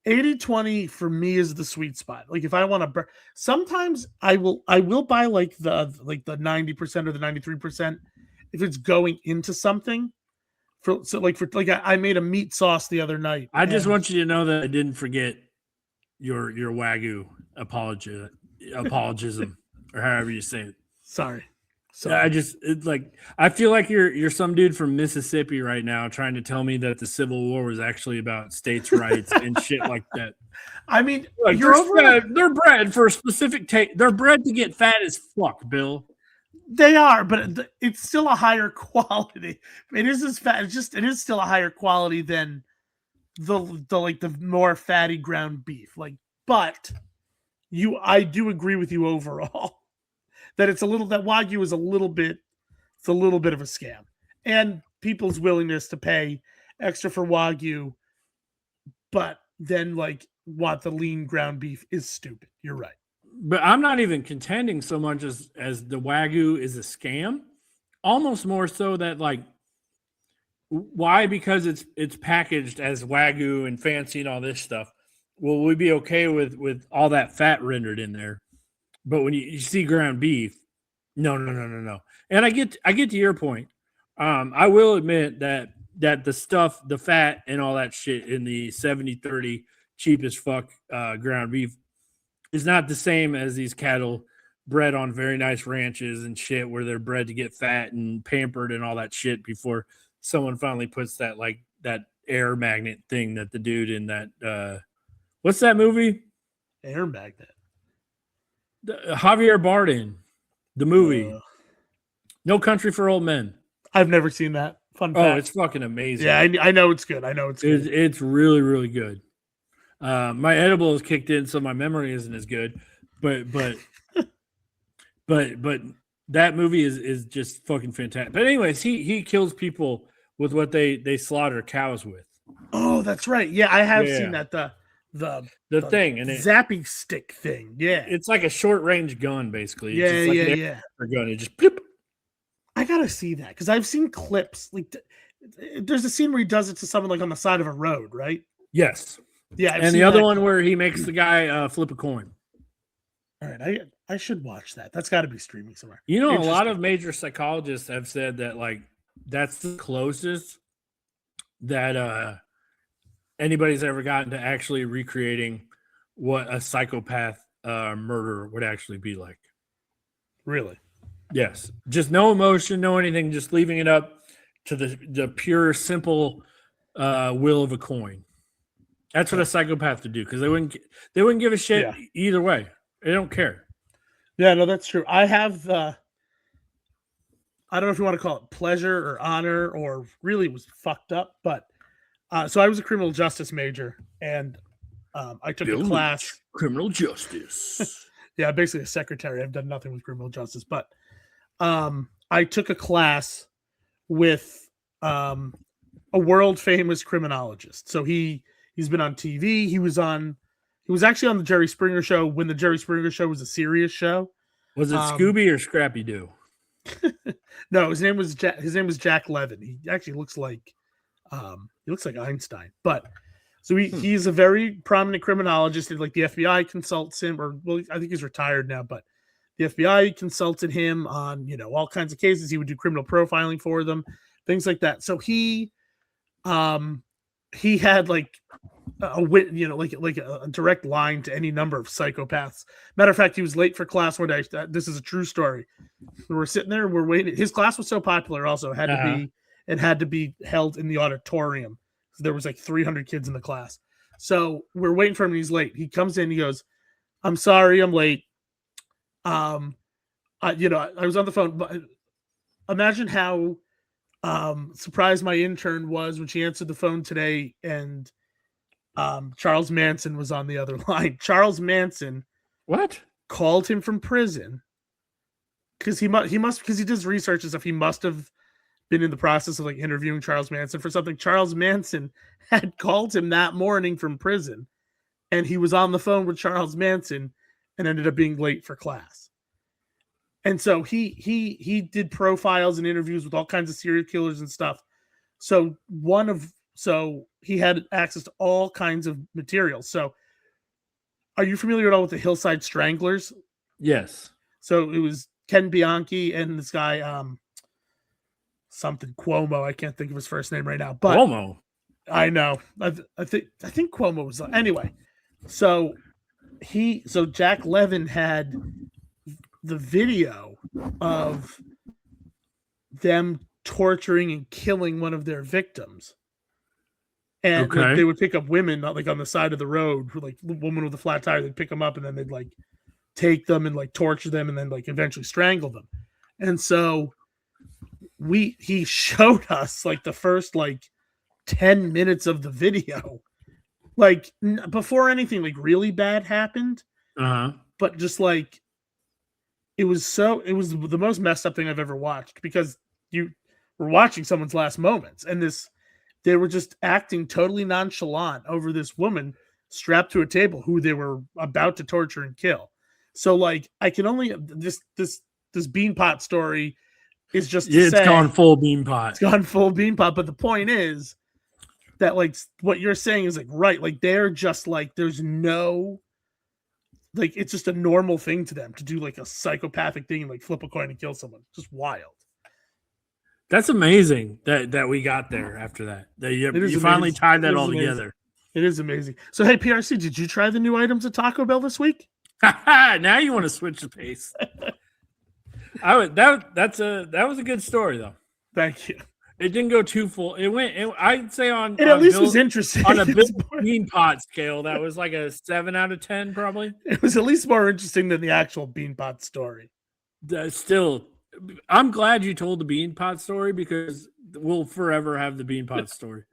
80-20 for me is the sweet spot. Like if I want to sometimes I will buy like the 90% or the 93% if it's going into something. I made a meat sauce the other night. I just want you to know that I didn't forget your Wagyu apologism or however you say it. Sorry. I feel like you're some dude from Mississippi right now trying to tell me that the Civil War was actually about states' rights and shit like that. I mean, Like, they're bred for a specific taste. They're bred to get fat as fuck, Bill. They are, but it's still a higher quality. It is as fat. It is still a higher quality than the more fatty ground beef. But I do agree with you overall that that Wagyu is a little bit of a scam, and people's willingness to pay extra for Wagyu, but then want the lean ground beef is stupid. You're right. But I'm not even contending so much as the Wagyu is a scam. Almost more so that why? Because it's packaged as Wagyu and fancy and all this stuff. Will we be okay with all that fat rendered in there? But when you see ground beef, no. And I get to your point. I will admit that the stuff, the fat and all that shit in the 70-30 cheap as fuck ground beef is not the same as these cattle bred on very nice ranches and shit where they're bred to get fat and pampered and all that shit before someone finally puts that that air magnet thing that the dude in that what's that movie? Air magnet. Javier Bardem, the movie No Country for Old Men. I've never seen that. Fun fact. Oh, it's fucking amazing. Yeah, I know it's good. It's really, really good. My edible is kicked in, so my memory isn't as good. But that movie is just fucking fantastic. But anyways, he kills people with what they slaughter cows with. Oh, that's right. Yeah, I have Yeah. seen that. The thing, and zappy stick thing. Yeah. it's like a short range gun, basically. Yeah, It's just like yeah, an yeah. air gun. It just bloop. I gotta see that because I've seen clips. Like, there's a scene where he does it to someone like on the side of a road, right? Yes. Yeah, I've And seen the other that. one where he makes the guy flip a coin. All right, I should watch that. That's got to be streaming somewhere. You know, a lot Interesting. of major psychologists have said that like that's the closest that anybody's ever gotten to actually recreating what a psychopath murder would actually be like. Really. Yes, just no emotion, no anything, just leaving it up to the pure, simple will of a coin. That's what a psychopath would do because they wouldn't give a shit Yeah. either way. They don't care. Yeah, no, that's true. I have I don't know if you want to call it pleasure or honor or really it was fucked up, but so I was a criminal justice major and I took a class. Criminal justice. Yeah, basically a secretary. I've done nothing with criminal justice, but I took a class with a world famous criminologist. So he's been on TV. He was actually on the Jerry Springer show when the Jerry Springer show was a serious show. Was it Scooby or Scrappy Doo? No, his name was Jack Levin. He actually looks like Einstein. But so he's a very prominent criminologist. And like the FBI consults him, or well, I think he's retired now, but the FBI consulted him on, all kinds of cases. He would do criminal profiling for them, things like that. So he had like a direct line to any number of psychopaths. Matter of fact, he was late for class one day. This is a true story. We're sitting there, we're waiting. His class was so popular, also had to be held in the auditorium. So there was like 300 kids in the class. So we're waiting for him, and he's late. He comes in, he goes, "I'm sorry, I'm late. I was on the phone." But imagine how surprised my intern was when she answered the phone today, and Charles Manson was on the other line. Charles Manson, what? Called him from prison because he must because he does research and stuff. He must have been in the process of like interviewing Charles Manson for something. Charles Manson had called him that morning from prison, and he was on the phone with Charles Manson and ended up being late for class. And so he did profiles and interviews with all kinds of serial killers and stuff. So he had access to all kinds of materials. So are you familiar at all with the Hillside Stranglers? Yes. So it was Ken Bianchi and this guy, something Cuomo. I can't think of his first name right now, but Cuomo. I know. I think Cuomo was anyway. So Jack Levin had the video of them torturing and killing one of their victims. And like, they would pick up women like on the side of the road, like the woman with a flat tire, they'd pick them up and then they'd like take them and like torture them and then like eventually strangle them. And so he showed us like the first like 10 minutes of the video, like before anything like really bad happened. But just like it was the most messed up thing I've ever watched, because you were watching someone's last moments, and they were just acting totally nonchalant over this woman strapped to a table who they were about to torture and kill. So like I can only this Beanpot story is just it's gone full Beanpot. It's gone full Beanpot. But the point is that like what you're saying is like right, like they're just like there's no like it's just a normal thing to them to do like a psychopathic thing and like flip a coin and kill someone. Just wild. That's amazing that we got there after that. You finally tied that all together. It is amazing. So hey, PRC, did you try the new items at Taco Bell this week? Now you want to switch the pace. That was a good story though. Thank you. It didn't go too full. I'd say on it at least was interesting. On a Beanpot scale, that was like a 7 out of 10 probably. It was at least more interesting than the actual Beanpot story. Still, I'm glad you told the Beanpot story because we'll forever have the Beanpot story.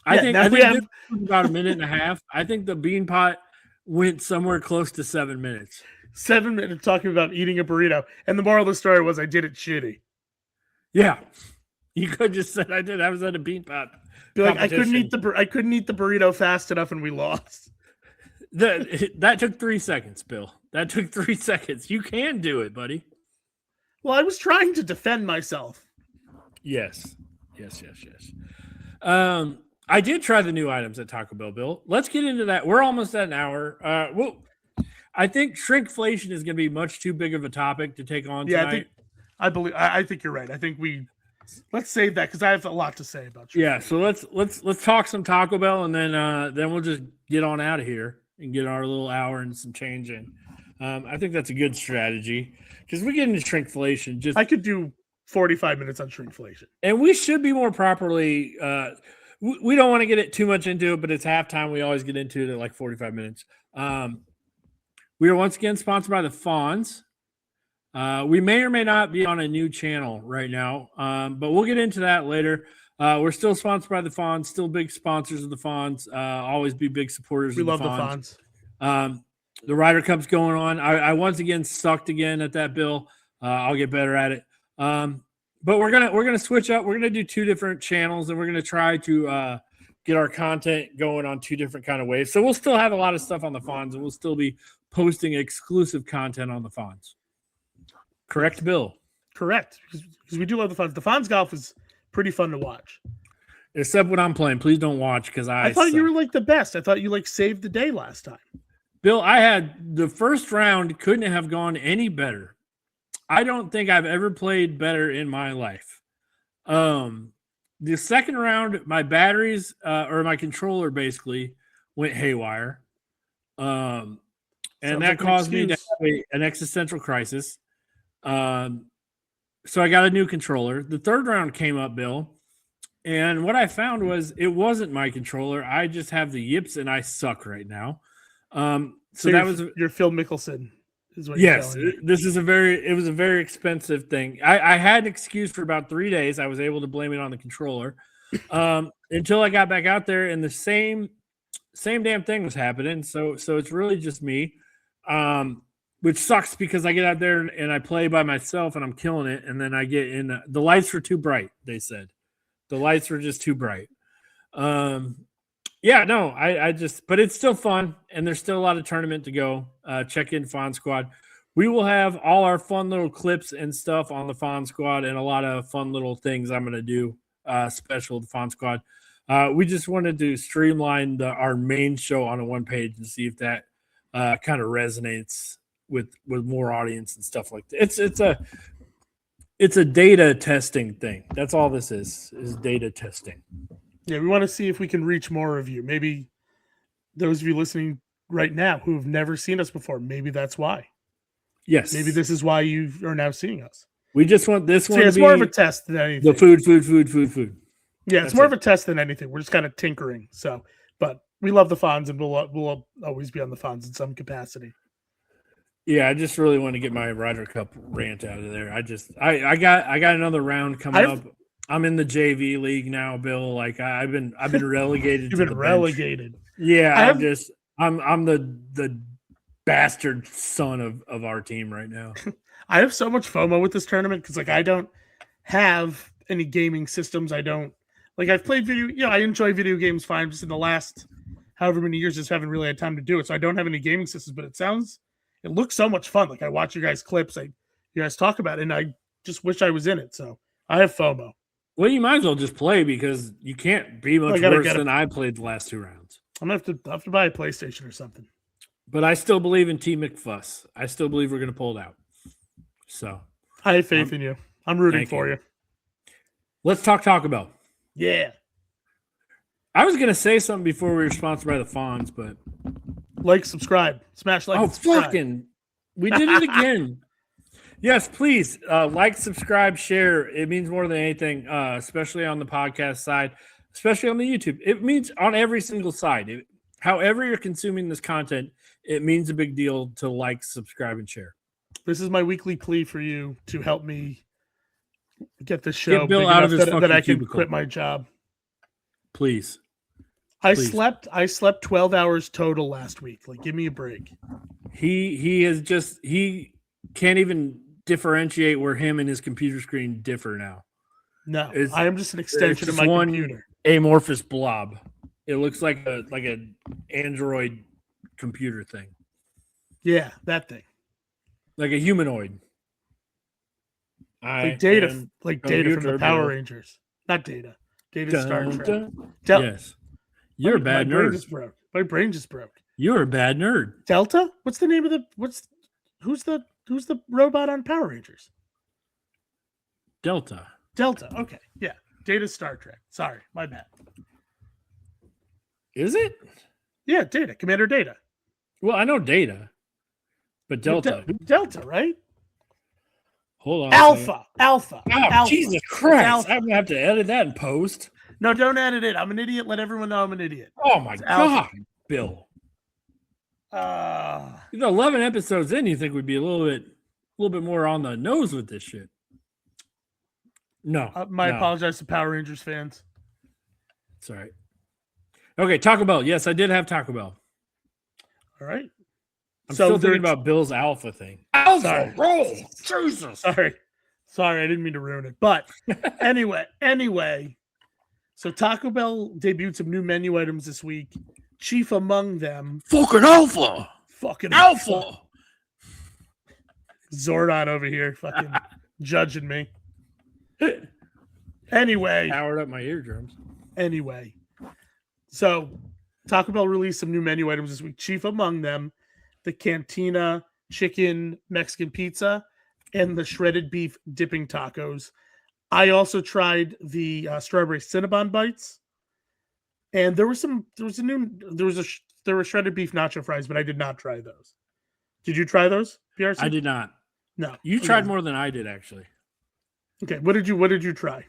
I think this was about a minute and a half. I think the Beanpot went somewhere close to 7 minutes. 7 minutes talking about eating a burrito, and the moral of the story was I did it shitty. Yeah. You could just said I did. I was at a bean pot. Be like, I couldn't competition. eat the burrito fast enough, and we lost. That took 3 seconds, Bill. That took 3 seconds. You can do it, buddy. Well, I was trying to defend myself. Yes. I did try the new items at Taco Bell, Bill. Let's get into that. We're almost at an hour. Well, I think shrinkflation is going to be much too big of a topic to take on tonight. I think you're right. I think let's save that because I have a lot to say about shrinkflation. Yeah, so let's talk some Taco Bell and then we'll just get on out of here and get our little hour and some change in. I think that's a good strategy because we get into shrinkflation. I could do 45 minutes on shrinkflation, and we should be more properly. We don't want to get it too much into it, but it's halftime. We always get into it at like 45 minutes. We are once again sponsored by the Fonz. We may or may not be on a new channel right now, but we'll get into that later. We're still sponsored by the Fonz, still big sponsors of the Fonz, always be big supporters of the Fonz. We love the Fonz. The Ryder Cup's going on. I once again sucked again at that, Bill. I'll get better at it. But we're gonna switch up. We're gonna do 2 different channels, and we're gonna try to get our content going on 2 different kind of ways. So we'll still have a lot of stuff on the Fonz, and we'll still be posting exclusive content on the Fonz. Correct, Bill? Correct, because we do love the Fonz. The Fonz golf is pretty fun to watch. Except when I'm playing. Please don't watch because I thought suck. you were like the best. I thought you like saved the day last time. Bill, I had the first round couldn't have gone any better. I don't think I've ever played better in my life. The second round, my batteries or my controller basically went haywire. And that caused me to have an existential crisis. So I got a new controller. The third round came up, Bill. And what I found was it wasn't my controller. I just have the yips and I suck right now. So that was your Phil Mickelson. Is what yes, you're it was a very expensive thing. I had an excuse for about 3 days. I was able to blame it on the controller until I got back out there and the same damn thing was happening. So it's really just me, which sucks because I get out there and I play by myself and I'm killing it. And then I get in the lights were too bright. They said the lights were just too bright. Yeah, no, but it's still fun, and there's still a lot of tournament to go. Check in Fawn Squad. We will have all our fun little clips and stuff on the Fawn Squad and a lot of fun little things I'm going to do special to Fawn Squad. We just wanted to streamline our main show on a one page and see if that kind of resonates with more audience and stuff like that. It's a data testing thing. That's all this is data testing. Yeah, we want to see if we can reach more of you. Maybe those of you listening right now who have never seen us before, maybe that's why. Yes. Maybe this is why you are now seeing us. We just want this one to it's be more of a test than anything. The food. Yeah, it's more of a test than anything. We're just kind of tinkering. So, but we love the Fonz, and we'll always be on the Fonz in some capacity. Yeah, I just really want to get my Ryder Cup rant out of there. I got another round coming up. I'm in the JV league now, Bill. Like I've been relegated. You've been relegated. Bench. Yeah, I'm the bastard son of our team right now. I have so much FOMO with this tournament because like I don't have any gaming systems. I don't like I've played I enjoy video games fine. Just in the last however many years, just haven't really had time to do it. So I don't have any gaming systems, but it looks so much fun. Like I watch you guys clips, you guys talk about it, and I just wish I was in it. So I have FOMO. Well, you might as well just play because you can't be much worse than I played the last 2 rounds. I'm gonna have to buy a PlayStation or something. But I still believe in Team McFuss. I still believe we're gonna pull it out. So I have faith in you. I'm rooting for you. Let's talk Taco Bell. Yeah. I was gonna say something before we were sponsored by the Fonz, but subscribe, smash like. Oh, fucking! We did it again. Yes, please subscribe, share. It means more than anything, especially on the podcast side, especially on the YouTube. It means on every single side. However you're consuming this content, it means a big deal to subscribe, and share. This is my weekly plea for you to help me get this show get Bill out of his that I can cubicle. quit my job. Please. I slept 12 hours total last week. Like, give me a break. He can't even differentiate where him and his computer screen differ now. No, It's- I am just an extension of just my one computer. amorphous blob. It looks like a Android computer thing, Yeah, that thing. like a humanoid. Like Data from computer the Power Bill. Rangers. Not Data. Data Star Dun, Trek. dun. Del- Yes, you're a bad my brain nerd. just broke. My brain just broke. You're a bad nerd. Delta? What's the name of the who's the robot on Power Rangers? Delta. Delta. Okay. Yeah. Data Star Trek. Sorry, my bad. Is it? Yeah, Data. Commander Data. Well, I know Data, but Delta. Delta, right? Hold on. a second. Alpha. Oh, Alpha. Jesus It's Christ! Alpha. I'm gonna have to edit that in post. No, don't edit it. I'm an idiot. Let everyone know I'm an idiot. Oh my Alpha. God, Bill! Uh, 11 episodes in, you think we'd be a little bit more on the nose with this shit? No, my no. apologize to Power Rangers fans. It's all right. Okay, Taco Bell. Yes, I did have Taco Bell. All right. I'm So still thinking there's- about Bill's Alpha thing. Alpha Sorry. roll. Jesus. Sorry, I didn't mean to ruin it. But anyway. So Taco Bell debuted some new menu items this week. Chief among them, Fucking Alpha. fucking Alpha. Zordon over here, fucking judging me. Anyway. Powered up my eardrums. Anyway, so Taco Bell released some new menu items this week. Chief among them, the Cantina chicken Mexican pizza and the shredded beef dipping tacos. I also tried the strawberry Cinnabon bites, and there were shredded beef nacho fries, but I did not try those. Did you try those, PRC? I did not. No, You Okay. tried more than I did, actually. Okay, what did you try?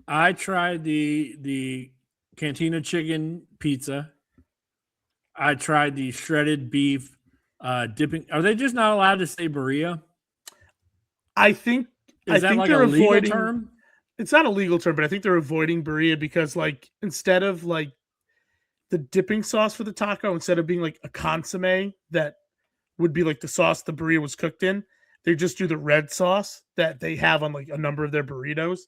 I tried the Cantina chicken pizza. I tried the shredded beef dipping. Are they just not allowed to say burrito? I think Is that like a they're legal avoiding. term? It's not a legal term, but I think they're avoiding burrito because, like, instead of like the dipping sauce for the taco, instead of being like a consomme that would be like the sauce the burrito was cooked in, they just do the red sauce that they have on like a number of their burritos.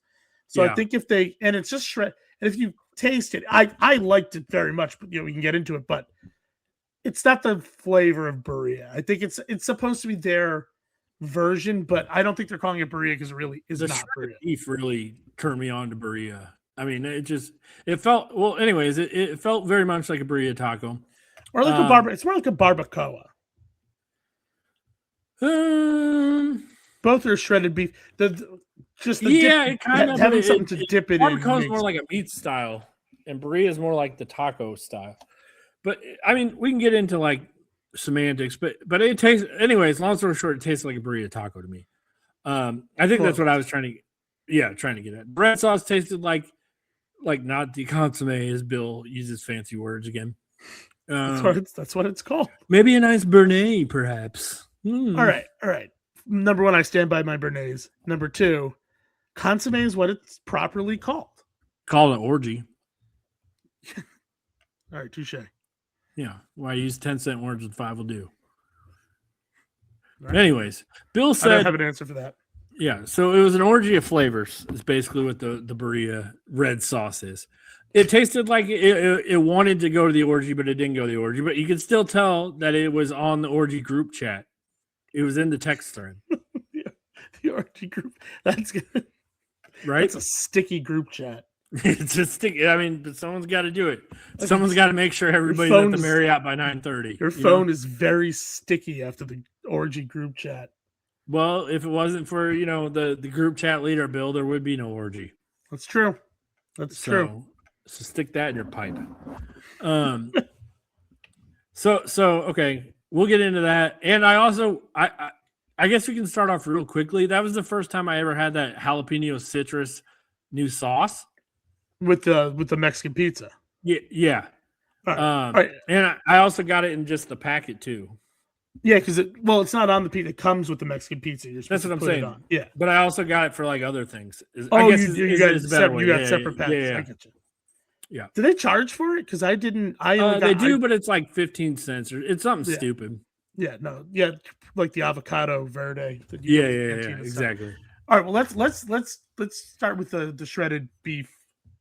So Yeah. I think it's just shred, and if you taste it, I liked it very much, but we can get into it, but it's not the flavor of burrito. I think it's supposed to be their version, but I don't think they're calling it burrito because it really is The not shredded burrito. beef really turned me on to burrito. I mean, it felt well. Anyways, it felt very much like a burrito taco. Or like it's more like a barbacoa. Both are shredded beef. It kind of having something to dip it in. Barbacoa is more makes- like a meat style, and burrito is more like the taco style. But I mean, we can get into like semantics, but it tastes. Anyways, long story short, it tastes like a burrito taco to me. I think that's what I was trying to get at. Red sauce tasted like not the consomme, as Bill uses fancy words again. That's what it's called. Maybe a nice Bernays, perhaps. All right. Number one, I stand by my Bernays. Number two, consomme is what it's properly called. Call it an orgy. All right, touche. Yeah. Why use 10-cent words with 5 will do. Right. Anyways, Bill I don't said, have an answer for that. yeah, so it was an orgy of flavors. Is basically what the burrito red sauce is. It tasted like it wanted to go to the orgy, but it didn't go to the orgy. But you could still tell that it was on the orgy group chat. It was in the text thread, The orgy group. That's good. right? It's a sticky group chat. It's just sticky. I mean, but someone's got to do it. Someone's got to make sure everybody's at the phone's- Marriott by 9:30. Your phone is very sticky after the orgy group chat. Well, if it wasn't for the group chat leader, Bill, there would be no orgy. That's true. That's true. So stick that in your pipe. So okay, we'll get into that. And I also I guess we can start off real quickly. That was the first time I ever had that jalapeno citrus new sauce. With the Mexican pizza. Yeah. All right. And I also got it in just the packet too. Yeah, because it's not on the pizza. It comes with the Mexican pizza. You're supposed That's what to I'm put it saying. on. Yeah. But I also got it for like other things. Oh, guess you is got a better way. separate packs. Yeah. I get you. Yeah. Do they charge for it? Because I didn't. I only They got, do, but it's like 15 cents or it's something Yeah. stupid. Yeah, no, yeah, like the avocado verde. That Yeah, get at the yeah, cantina stuff. exactly. All right, well let's start with the shredded beef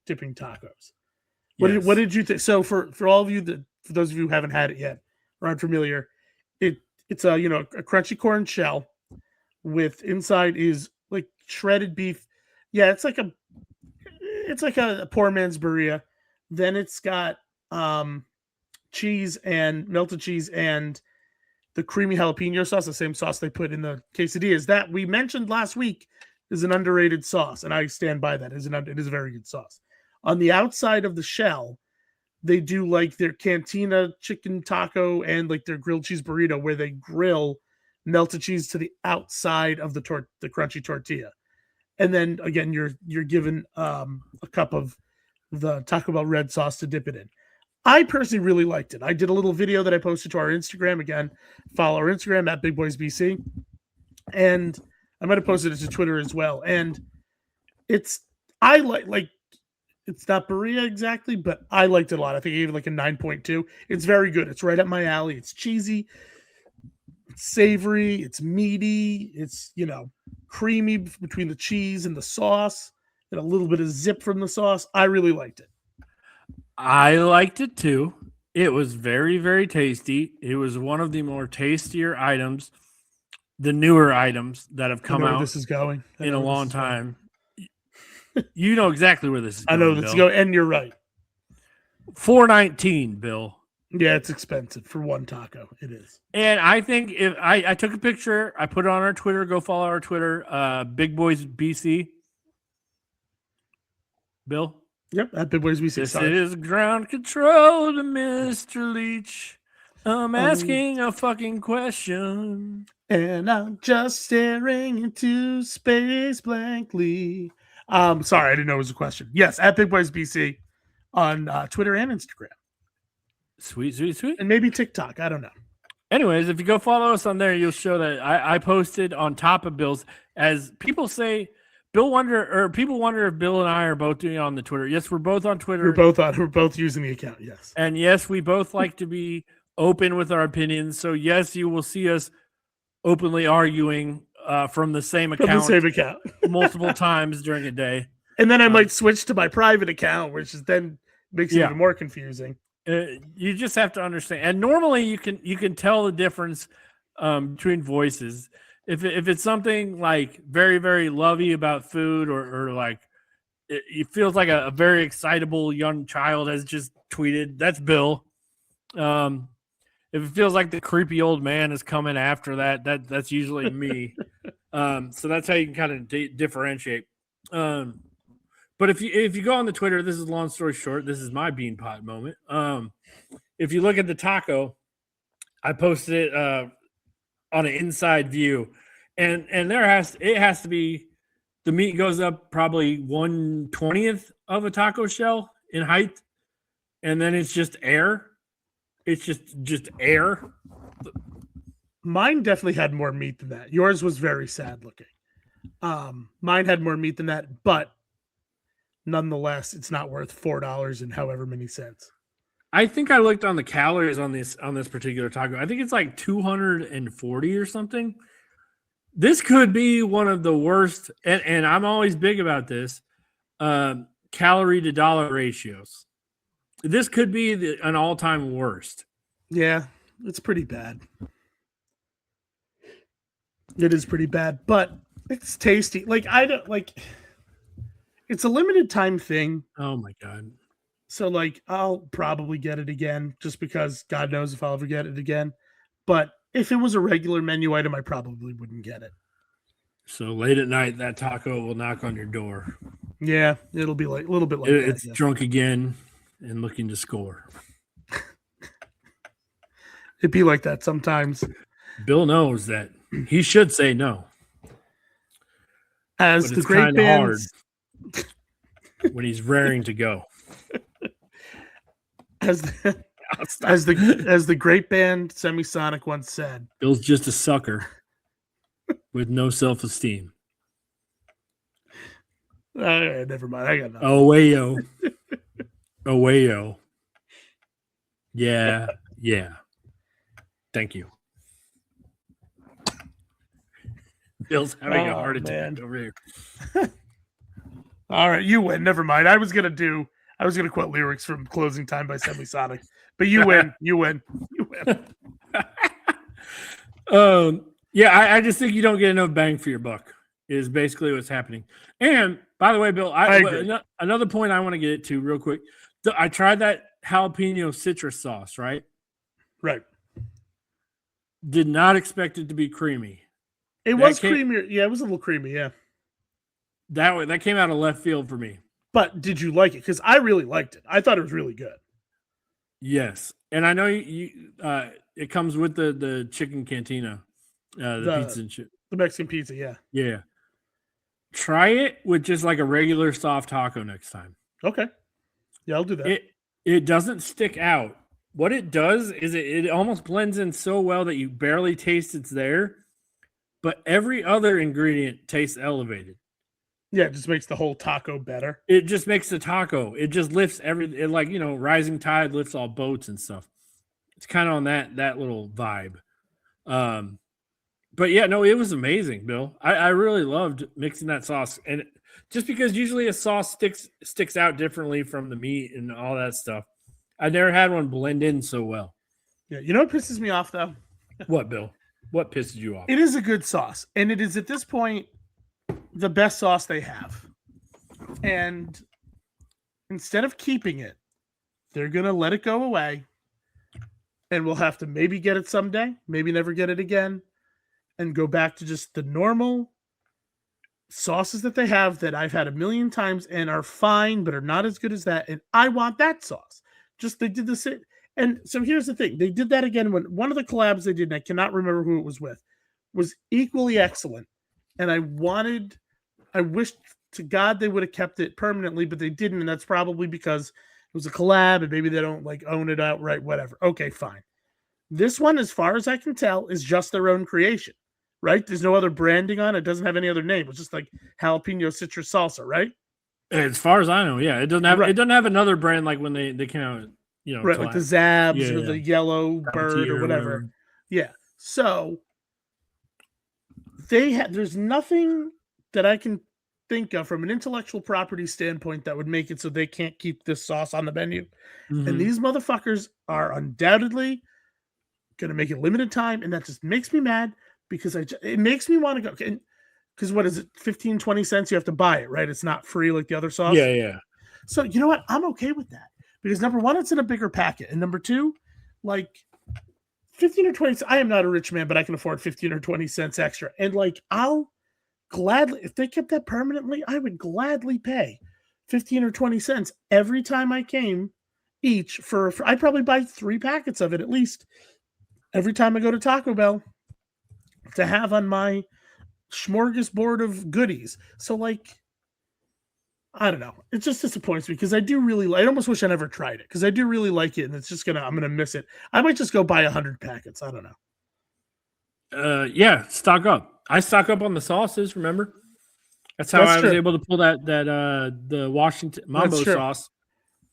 dipping tacos. What did you think? So for all of you for those of you who haven't had it yet or aren't familiar, it's a a crunchy corn shell with inside is like shredded beef. Yeah, it's like a poor man's burrito. Then it's got cheese and melted cheese and the creamy jalapeno sauce, the same sauce they put in the quesadillas that we mentioned last week is an underrated sauce, and I stand by that. It is a very good sauce. On the outside of the shell, they do like their cantina chicken taco and like their grilled cheese burrito, where they grill melted cheese to the outside of the crunchy tortilla, and then again you're given a cup of the Taco Bell red sauce to dip it in. I personally really liked it. I did a little video that I posted to our Instagram. Again, follow our Instagram at BigBoysBC. And I might have posted it to Twitter as well. And I like it's not burrito exactly, but I liked it a lot. I think I gave it like a 9.2. It's very good. It's right up my alley. It's cheesy, it's savory, it's meaty, it's creamy between the cheese and the sauce, and a little bit of zip from the sauce. I really liked it. I liked it too. It was very, very tasty. It was one of the more tastier items, the newer items that have come out this is going in a long time. You know exactly where this is going. I know this is going, and you're right. $4.19, Bill. Yeah, it's expensive for one taco. It is. And I think if I took a picture, I put it on our Twitter. Go follow our Twitter, Big Boys BC. Bill? Yep, at Big Boys BC. This is ground control to Mr. Leach. I'm asking a fucking question. And I'm just staring into space blankly. Sorry, I didn't know it was a question. Yes, at Big Boys BC on Twitter and Instagram. Sweet, sweet, sweet. And maybe TikTok. I don't know. Anyways, if you go follow us on there, you'll show that I posted on top of Bill's. As people say, people wonder if Bill and I are both doing it on the Twitter. Yes, we're both on Twitter. We're both using the account. Yes. And yes, we both like to be open with our opinions. So yes, you will see us openly arguing from the same account, multiple times during a day. And then I might switch to my private account, which is then makes it even more confusing. You just have to understand. And normally you can tell the difference between voices. If it's something like very, very lovey about food or like it feels like a very excitable young child has just tweeted, that's Bill. If it feels like the creepy old man is coming after that's usually me. So that's how you can kind of differentiate. But if you go on the Twitter, this is long story short. This is my bean pot moment. If you look at the taco, I posted it on an inside view, and it has to be the meat goes up probably 1/20th of a taco shell in height, and then it's just air. It's just air. Mine definitely had more meat than that. Yours was very sad looking. Mine had more meat than that, but nonetheless, it's not worth $4 and however many cents. I think I looked on the calories on this particular taco. I think it's like 240 or something. This could be one of the worst, and I'm always big about this, calorie to dollar ratios. This could be an all-time worst. Yeah, it's pretty bad. It is pretty bad, but it's tasty. Like it's a limited time thing. Oh my God. So like I'll probably get it again just because God knows if I'll ever get it again. But if it was a regular menu item, I probably wouldn't get it. So late at night, that taco will knock on your door. Yeah, it'll be like a little bit like it's drunk again and looking to score. It'd be like that sometimes. Bill knows that he should say no. As the great band when he's raring to go. As the great band Semisonic once said, Bill's just a sucker with no self-esteem. Never mind. I got nothing. Oh, wayo. Oh, wayo. Yeah. Thank you. Bill's having a Oh, heart attack man. over here. All right, you win. Never mind. I was gonna quote lyrics from "Closing Time" by Semisonic, but you win. You win. You win. Yeah, I just think you don't get enough bang for your buck. Is basically what's happening. And by the way, Bill, I agree. Another point I want to get to real quick. I tried that jalapeno citrus sauce, right? Right. Did not expect it to be creamy. It was creamier. Yeah, it was a little creamy. Yeah. That came out of left field for me. But did you like it? Because I really liked it. I thought it was really good. Yes, and I know you it comes with the chicken cantina, the pizza and shit. The Mexican pizza, yeah. Yeah. Try it with just like a regular soft taco next time. Okay. Yeah, I'll do that. It doesn't stick out. What it does is it almost blends in so well that you barely taste it's there, but every other ingredient tastes elevated. Yeah, it just makes the whole taco better. It just makes the taco. It just lifts like, rising tide lifts all boats and stuff. It's kind of on that little vibe. But yeah, no, it was amazing, Bill. I really loved mixing that sauce. And just because usually a sauce sticks out differently from the meat and all that stuff, I never had one blend in so well. Yeah, you know what pisses me off though? What, Bill? What pisses you off? It is a good sauce, and it is at this point the best sauce they have. And instead of keeping it, they're gonna let it go away, and we'll have to maybe get it someday, maybe never get it again, and go back to just the normal sauces that they have that I've had a million times and are fine, but are not as good as that. And I want that sauce. Just they did this. And so here's the thing. They did that again when one of the collabs they did, and I cannot remember who it was with, was equally excellent. And I wished to God they would have kept it permanently, but they didn't. And that's probably because it was a collab and maybe they don't like own it outright, whatever. Okay, fine. This one, as far as I can tell, is just their own creation, right? There's no other branding on it. It doesn't have any other name. It's just like jalapeno citrus salsa, right? As far as I know, yeah. It doesn't have another brand like when they came out, right, like the Zabs or the Yellow Bird or whatever. Yeah. So there's nothing that I can think of from an intellectual property standpoint that would make it so they can't keep this sauce on the menu. Mm-hmm. And these motherfuckers are undoubtedly going to make it limited time, and that just makes me mad because it makes me want to go. Because what is it, 15, 20 cents? You have to buy it, right? It's not free like the other sauce. Yeah. So you know what? I'm okay with that because number one, it's in a bigger packet, and number two, like 15 or 20. I am not a rich man, but I can afford 15 or 20 cents extra, and like I'll gladly, if they kept that permanently, I would gladly pay 15 or 20 cents every time I came each for I'd probably buy 3 packets of it at least every time I go to Taco Bell to have on my smorgasbord of goodies. So like, I don't know. It just disappoints me because I do really I almost wish I never tried it because I do really like it and it's just I'm gonna miss it. I might just go buy 100 packets. I don't know. Yeah, stock up. I stock up on the sauces, remember? That's how I was able to pull the Washington Mambo sauce.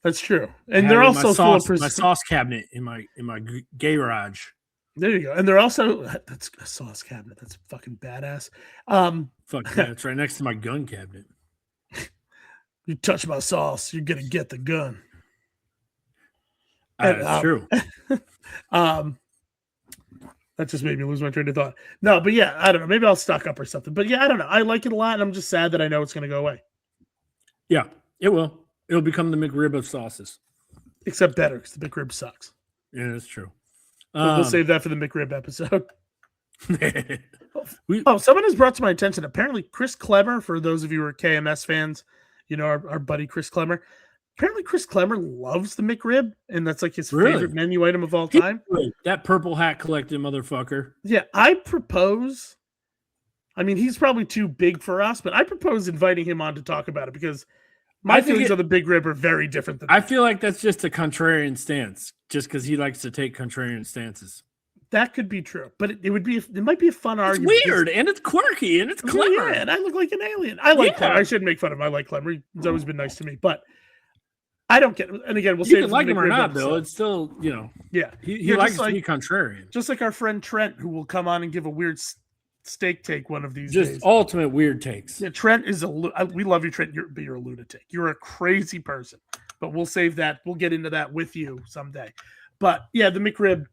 That's true. And they're also full of my sauce cabinet in my garage. There you go. And they're also that's a sauce cabinet. That's fucking badass. Fuck yeah, it's right next to my gun cabinet. You touch my sauce, you're gonna get the gun. That's true. That just made me lose my train of thought. No, but yeah, I don't know. Maybe I'll stock up or something. But yeah, I don't know. I like it a lot, and I'm just sad that I know it's gonna go away. Yeah, it will. It'll become the McRib of sauces. Except better, because the McRib sucks. Yeah, that's true. We'll save that for the McRib episode. Someone has brought to my attention. Apparently, Chris Clemmer, for those of you who are KMS fans, our buddy Chris Clemmer. Apparently, Chris Clemmer loves the McRib, and that's like his favorite menu item of all time. That purple hat collecting motherfucker. Yeah, I propose. I mean, he's probably too big for us, but I propose inviting him on to talk about it because my feelings on the big rib are very different than I feel like that's just a contrarian stance, just because he likes to take contrarian stances. That could be true, but it might be a fun argument. It's weird, and it's quirky, and it's clever. Yeah, and I look like an alien. I like Clemmer. I shouldn't make fun of him. I like Clemmer. He's always been nice to me, but I don't get. And again, we'll say you can like him or not, though. It's still, yeah. He likes to be contrarian, just like our friend Trent, who will come on and give a weird steak take one of these Just days. ultimate weird takes. Yeah, Trent is we love you, Trent. But you're a lunatic. You're a crazy person. But we'll save that. We'll get into that with you someday. But yeah, the McRib,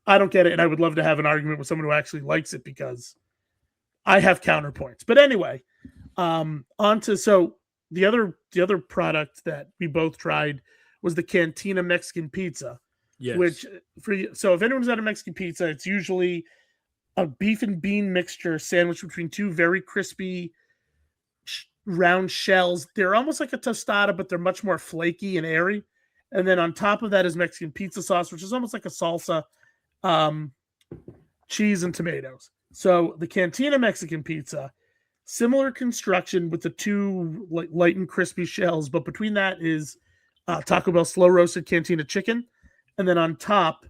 I don't get it, and I would love to have an argument with someone who actually likes it because I have counterpoints. But anyway, on to so the other product that we both tried was the Cantina Mexican Pizza. Yes. Which so if anyone's had a Mexican pizza, it's usually a beef and bean mixture sandwiched between two very crispy round shells. They're almost like a tostada, but they're much more flaky and airy. And then on top of that is Mexican pizza sauce, which is almost like a salsa, cheese and tomatoes. So the Cantina Mexican Pizza, similar construction with the two light and crispy shells, but between that is Taco Bell slow roasted Cantina chicken. And then on top,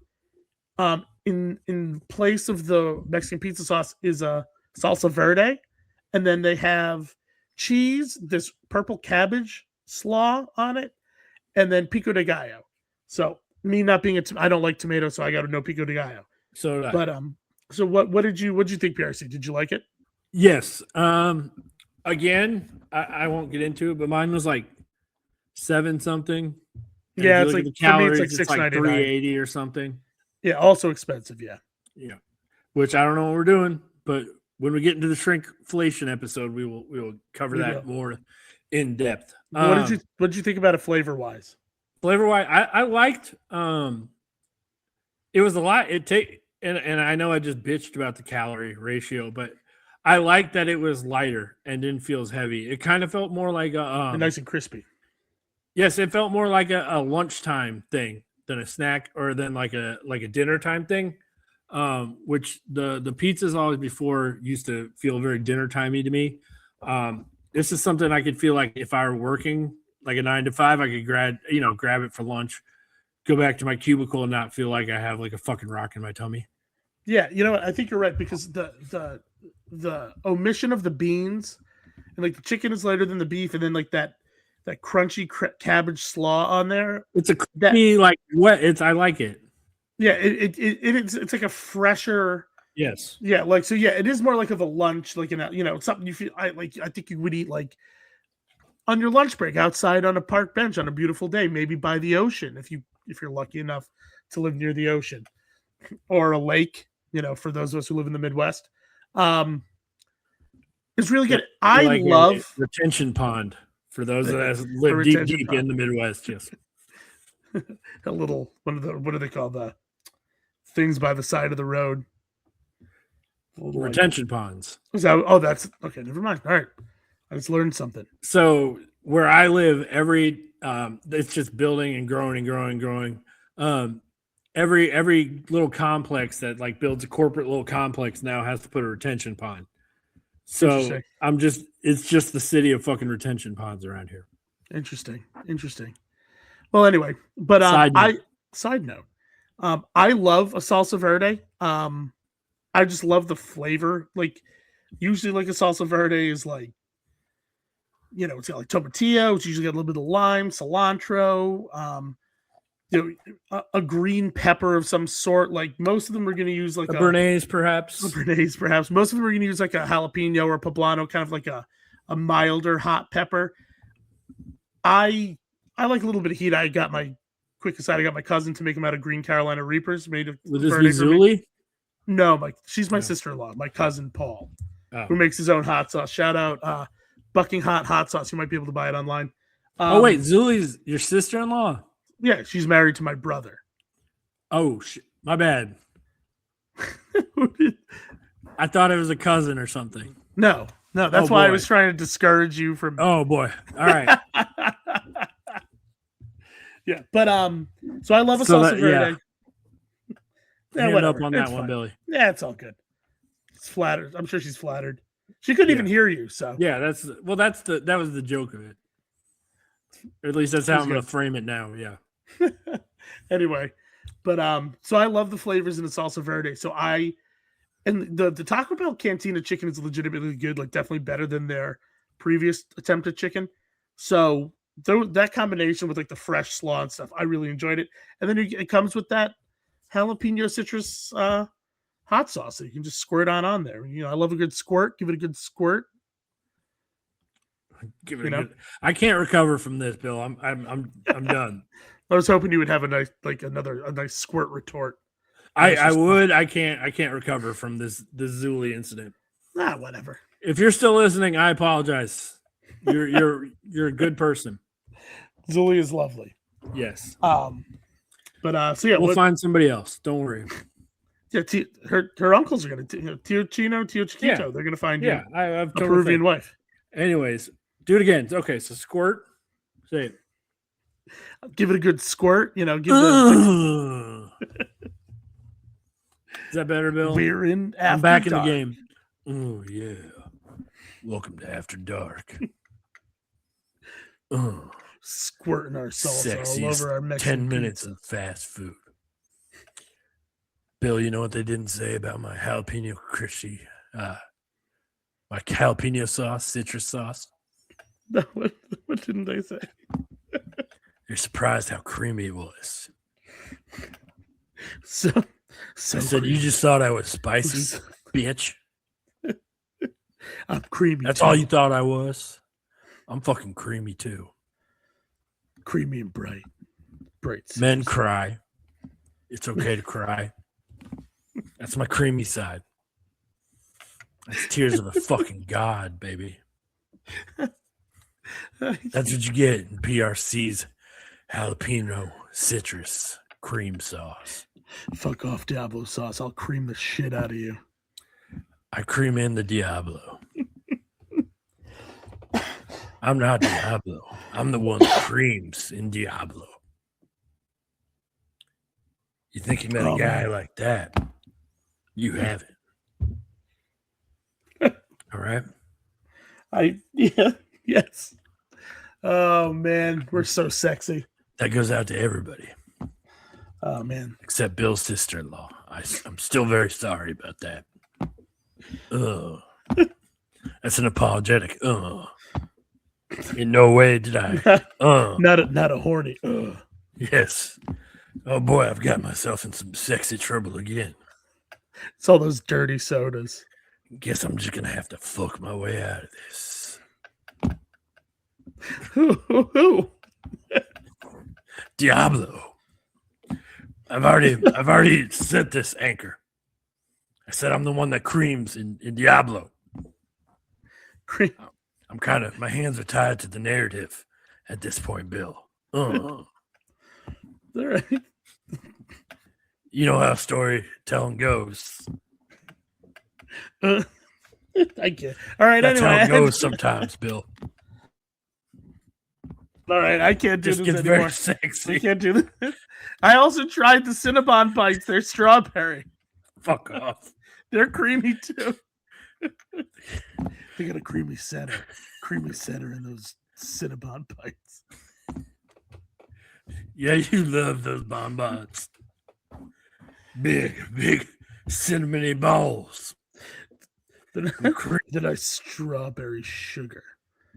in place of the Mexican pizza sauce is a salsa verde. And then they have cheese, this purple cabbage slaw on it, and then pico de gallo. So me not being I don't like tomato, so I got no pico de gallo. So did I. But so what did you think, PRC? Did you like it? Yes. Again, I won't get into it, but mine was like 7 something. And Yeah, if it's you like look at the for me, calories, it's like like $6.99. 380 or something. Yeah, also expensive. Yeah. Yeah. Which I don't know what we're doing, but when we get into the shrinkflation episode, we will cover that more in depth. What did you think about it flavor wise? Flavor wise, I liked it was a lot. And I know I just bitched about the calorie ratio, but I liked that it was lighter and didn't feel as heavy. It kind of felt more like a nice and crispy. Yes, it felt more like a lunchtime thing than a snack or than like a dinner time thing. Which the pizzas always before used to feel very dinner timey to me. This is something I could feel like if I were working like a 9 to 5, I could grab it for lunch, go back to my cubicle and not feel like I have like a fucking rock in my tummy. Yeah, you know what? I think you're right because the omission of the beans and like the chicken is lighter than the beef, and then like that crunchy cabbage slaw on there. It's a creamy, like wet. I like it. Yeah, it's like a fresher. Yes. Yeah, like so. Yeah, it is more like of a lunch, like something you feel. I think you would eat like on your lunch break outside on a park bench on a beautiful day, maybe by the ocean if you're lucky enough to live near the ocean or a lake. For those of us who live in the Midwest, it's really good. I like love a retention pond for those that live deep in the Midwest. Yes. A little what do they call the things by the side of the road? Retention ponds. That's okay. Never mind. All right, I just learned something. So where I live, it's just building and growing and growing and growing. Every little complex that like builds a corporate little complex now has to put a retention pond. So it's just the city of fucking retention ponds around here. Interesting. Well, anyway, but side note, I love a salsa verde. I just love the flavor. Like usually, like a salsa verde is like, it's got like tomatillo. It's usually got a little bit of lime, cilantro. A green pepper of some sort. Like most of them are going to use like a Bernays, perhaps. Most of them are going to use like a jalapeno or a poblano, kind of like a milder hot pepper. I like a little bit of heat. I got my cousin to make them out of green Carolina Reapers made of. Would this be Zuli? No, she's my sister-in-law, my cousin Paul, who makes his own hot sauce. Shout out Bucking Hot Sauce. You might be able to buy it online. Wait, Zuli's your sister-in-law? Yeah, she's married to my brother. Oh shit, my bad. I thought it was a cousin or something. No, that's why I was trying to discourage you from. Oh boy! All right. Yeah, but so I love a salsa verde. Yeah, hand up on that one, Billy. Yeah, it's all good. It's flattered. I'm sure she's flattered. She couldn't even hear you, so yeah. That was the joke of it. Or at least that's how I'm going to frame it now. Yeah. Anyway, but so I love the flavors in the salsa verde. So the Taco Bell Cantina chicken is legitimately good, like definitely better than their previous attempt at chicken. So that combination with like the fresh slaw and stuff, I really enjoyed it. And then it comes with that jalapeno citrus hot sauce that you can just squirt on there. You know, I love a good squirt. Give it a good squirt. Give it You a know? good, I can't recover from this, Bill. I'm done. I was hoping you would have a nice, like a nice squirt retort. I would. I can't recover from this Zuli incident. Whatever. If you're still listening, I apologize. You're a good person. Zuli is lovely. Yes. But so yeah, We'll find somebody else. Don't worry. Yeah, her uncles are gonna Tio Chiquito. Yeah. They're gonna find Yeah, you I've a total Peruvian faith. wife. Anyways, do it again. Okay, so squirt. Say it. Give it a good squirt. You know, give the Is that better, Bill? we're in. I'm After back in dark. the game. Oh yeah. Welcome to After Dark. Squirting our salsa all over our Mexican 10 minutes pizza. of fast food. Bill, you know what they didn't say about my jalapeno crispy, my jalapeno sauce, citrus sauce? No, what didn't they say? You're surprised how creamy it was. So I said, you just thought I was spicy, bitch. I'm creamy. That's too. all you thought I was? I'm fucking creamy too. Creamy and bright. Men cry. It's okay to cry. That's my creamy side. That's tears of a fucking god, baby. That's what you get in PRC's jalapeno citrus cream sauce. Fuck off, Diablo sauce. I'll cream the shit out of you. I cream in the Diablo. I'm not Diablo. I'm the one that creams in Diablo. You think you met a guy like that? You haven't. All right. Yes. Oh man, we're so sexy. That goes out to everybody. Oh man. Except Bill's sister-in-law. I'm still very sorry about that. That's an apologetic. In no way did I. Not a horny. Yes. Oh boy, I've got myself in some sexy trouble again. It's all those dirty sodas. Guess I'm just gonna have to fuck my way out of this. Diablo. I've already set this anchor. I said I'm the one that creams in Diablo. I'm kind of, my hands are tied to the narrative at this point, Bill. All right. You know how storytelling goes. I get. All right. That's anyway, how it goes sometimes, Bill. All right, I can't do Just this gets anymore. very I sexy. can't do this. I also tried the Cinnabon bites. They're strawberry. Fuck off. They're creamy too. They got a creamy center in those Cinnabon bites. Yeah, you love those bonbons. Big cinnamony balls. Then I strawberry sugar.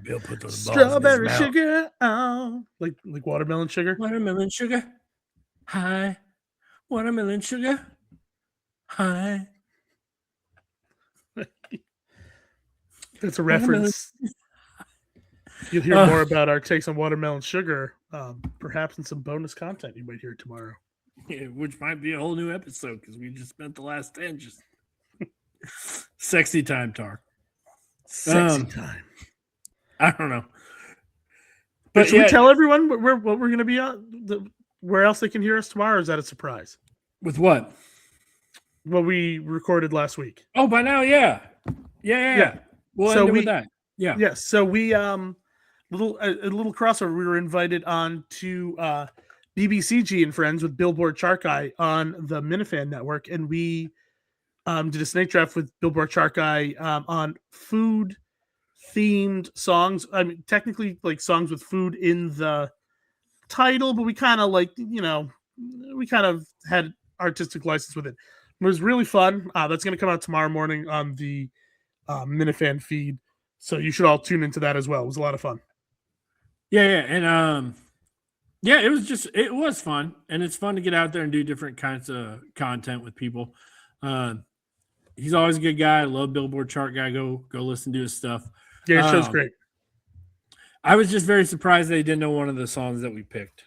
Bill put those balls Strawberry in his mouth. sugar. Oh, like watermelon sugar. Watermelon sugar. Hi. Watermelon sugar. Hi. That's a reference. You'll hear more about our takes on watermelon sugar, perhaps in some bonus content you might hear tomorrow. Yeah, which might be a whole new episode because we just spent the last 10 just sexy time talk. Sexy time. I don't know. But should we tell everyone what we're going to be on? Where else they can hear us tomorrow? Or is that a surprise? With what? What we recorded last week. Oh, by now, yeah. We'll end it with that. Yeah. Yes. So we a little crossover. We were invited on to BBCG and Friends with Billboard Chart Guy on the Minifan Network, and we did a snake draft with Billboard Chart Guy on food themed songs. I mean, technically like songs with food in the title, but we kind of had artistic license with it. It was really fun. That's going to come out tomorrow morning on the Minifan feed, so you should all tune into that as well. It was a lot of fun. And it was fun, and it's fun to get out there and do different kinds of content with people. He's always a good guy. I love Billboard chart guy. Go listen to his stuff. Yeah, his show's great. I was just very surprised they didn't know one of the songs that we picked.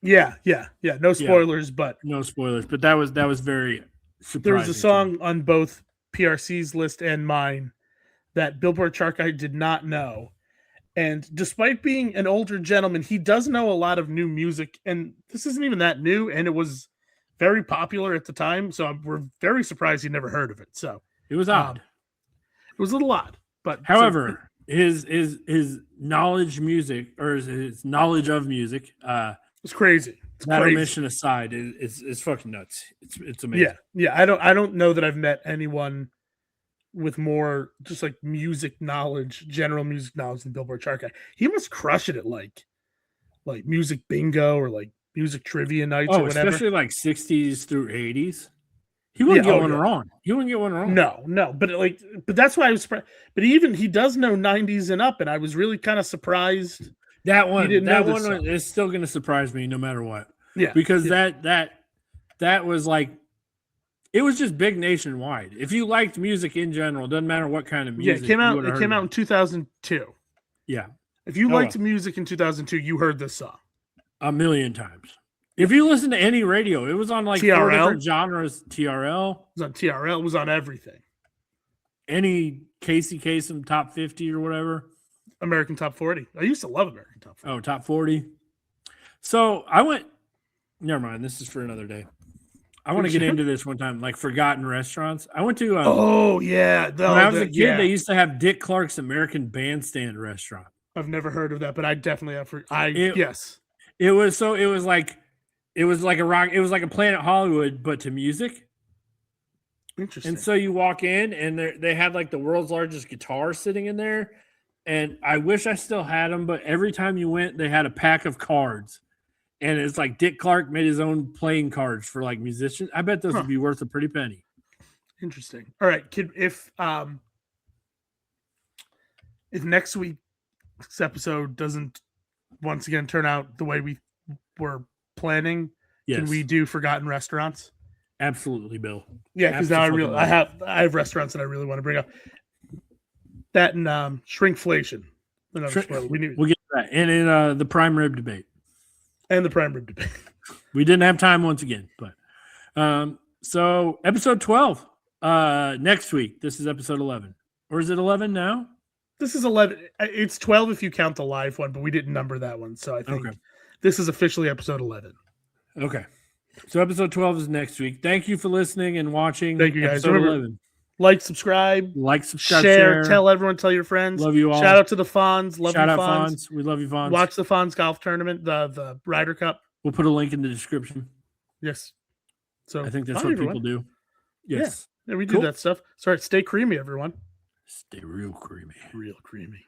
Yeah. No spoilers, but No spoilers, but that was very surprising. there was a song on both PRC's list and mine that Billboard chart guy did not know. And despite being an older gentleman, he does know a lot of new music. And this isn't even that new. And it was very popular at the time. So we're very surprised he never heard of it. So It was odd. it was a little odd. But However, his knowledge music or his knowledge of music, it's crazy. It's that crazy. omission aside, is fucking nuts. It's amazing. Yeah. I don't know that I've met anyone with more just like music knowledge, general music knowledge than Billboard chart guy. He must crush it at like music bingo or like music trivia nights or whatever. Especially like 60s through 80s. He wouldn't get one wrong. He wouldn't get one wrong. No, but that's why I was surprised. But he does know 90s and up, and I was really kind of surprised. That one song. is still going to surprise me no matter what. Yeah, because that was like, it was just big nationwide. If you liked music in general, doesn't matter what kind of music. It came out in 2002. Yeah. If you liked music in 2002, you heard this song a million times. If you listen to any radio, it was on like TRL. 4 different genres. TRL. It was on TRL. It was on everything. Any Casey Kasem top 50 or whatever. American Top 40. I used to love American Top 40. Oh, top 40. So I went, never mind. This is for another day. I want to get into this one time, like forgotten restaurants. I went to, when I was a kid, they used to have Dick Clark's American Bandstand restaurant. I've never heard of that, but I definitely have. Yes. It was like a Planet Hollywood, but to music. Interesting. And so you walk in and they had like the world's largest guitar sitting in there. And I wish I still had them, but every time you went, they had a pack of cards. And it's like Dick Clark made his own playing cards for like musicians. I bet those would be worth a pretty penny. Interesting. All right, kid. If next week's episode doesn't once again turn out the way we were planning, can we do forgotten restaurants? Absolutely, Bill. Yeah, because now I have restaurants that I really want to bring up. That and Shrinkflation. We'll get to that. And in the prime rib debate. And the prime rib debate. We didn't have time once again, but so episode 12 next week. This is episode 11, or is it 11 now? This is 11. It's 12 if you count the live one, but we didn't number that one, so I think this is officially episode 11. Okay, so episode 12 is next week. Thank you for listening and watching. Thank you guys. Remember, 11. Like, subscribe, share, tell everyone, tell your friends. Love you all. Shout out to the Fonz. Shout out Fonz. We love you, Fonz. Watch the Fonz golf tournament, the Ryder Cup. We'll put a link in the description. Yes. So I think that's what people do. Yes. Yeah, we do that stuff. Sorry, stay creamy, everyone. Stay real creamy. Real creamy.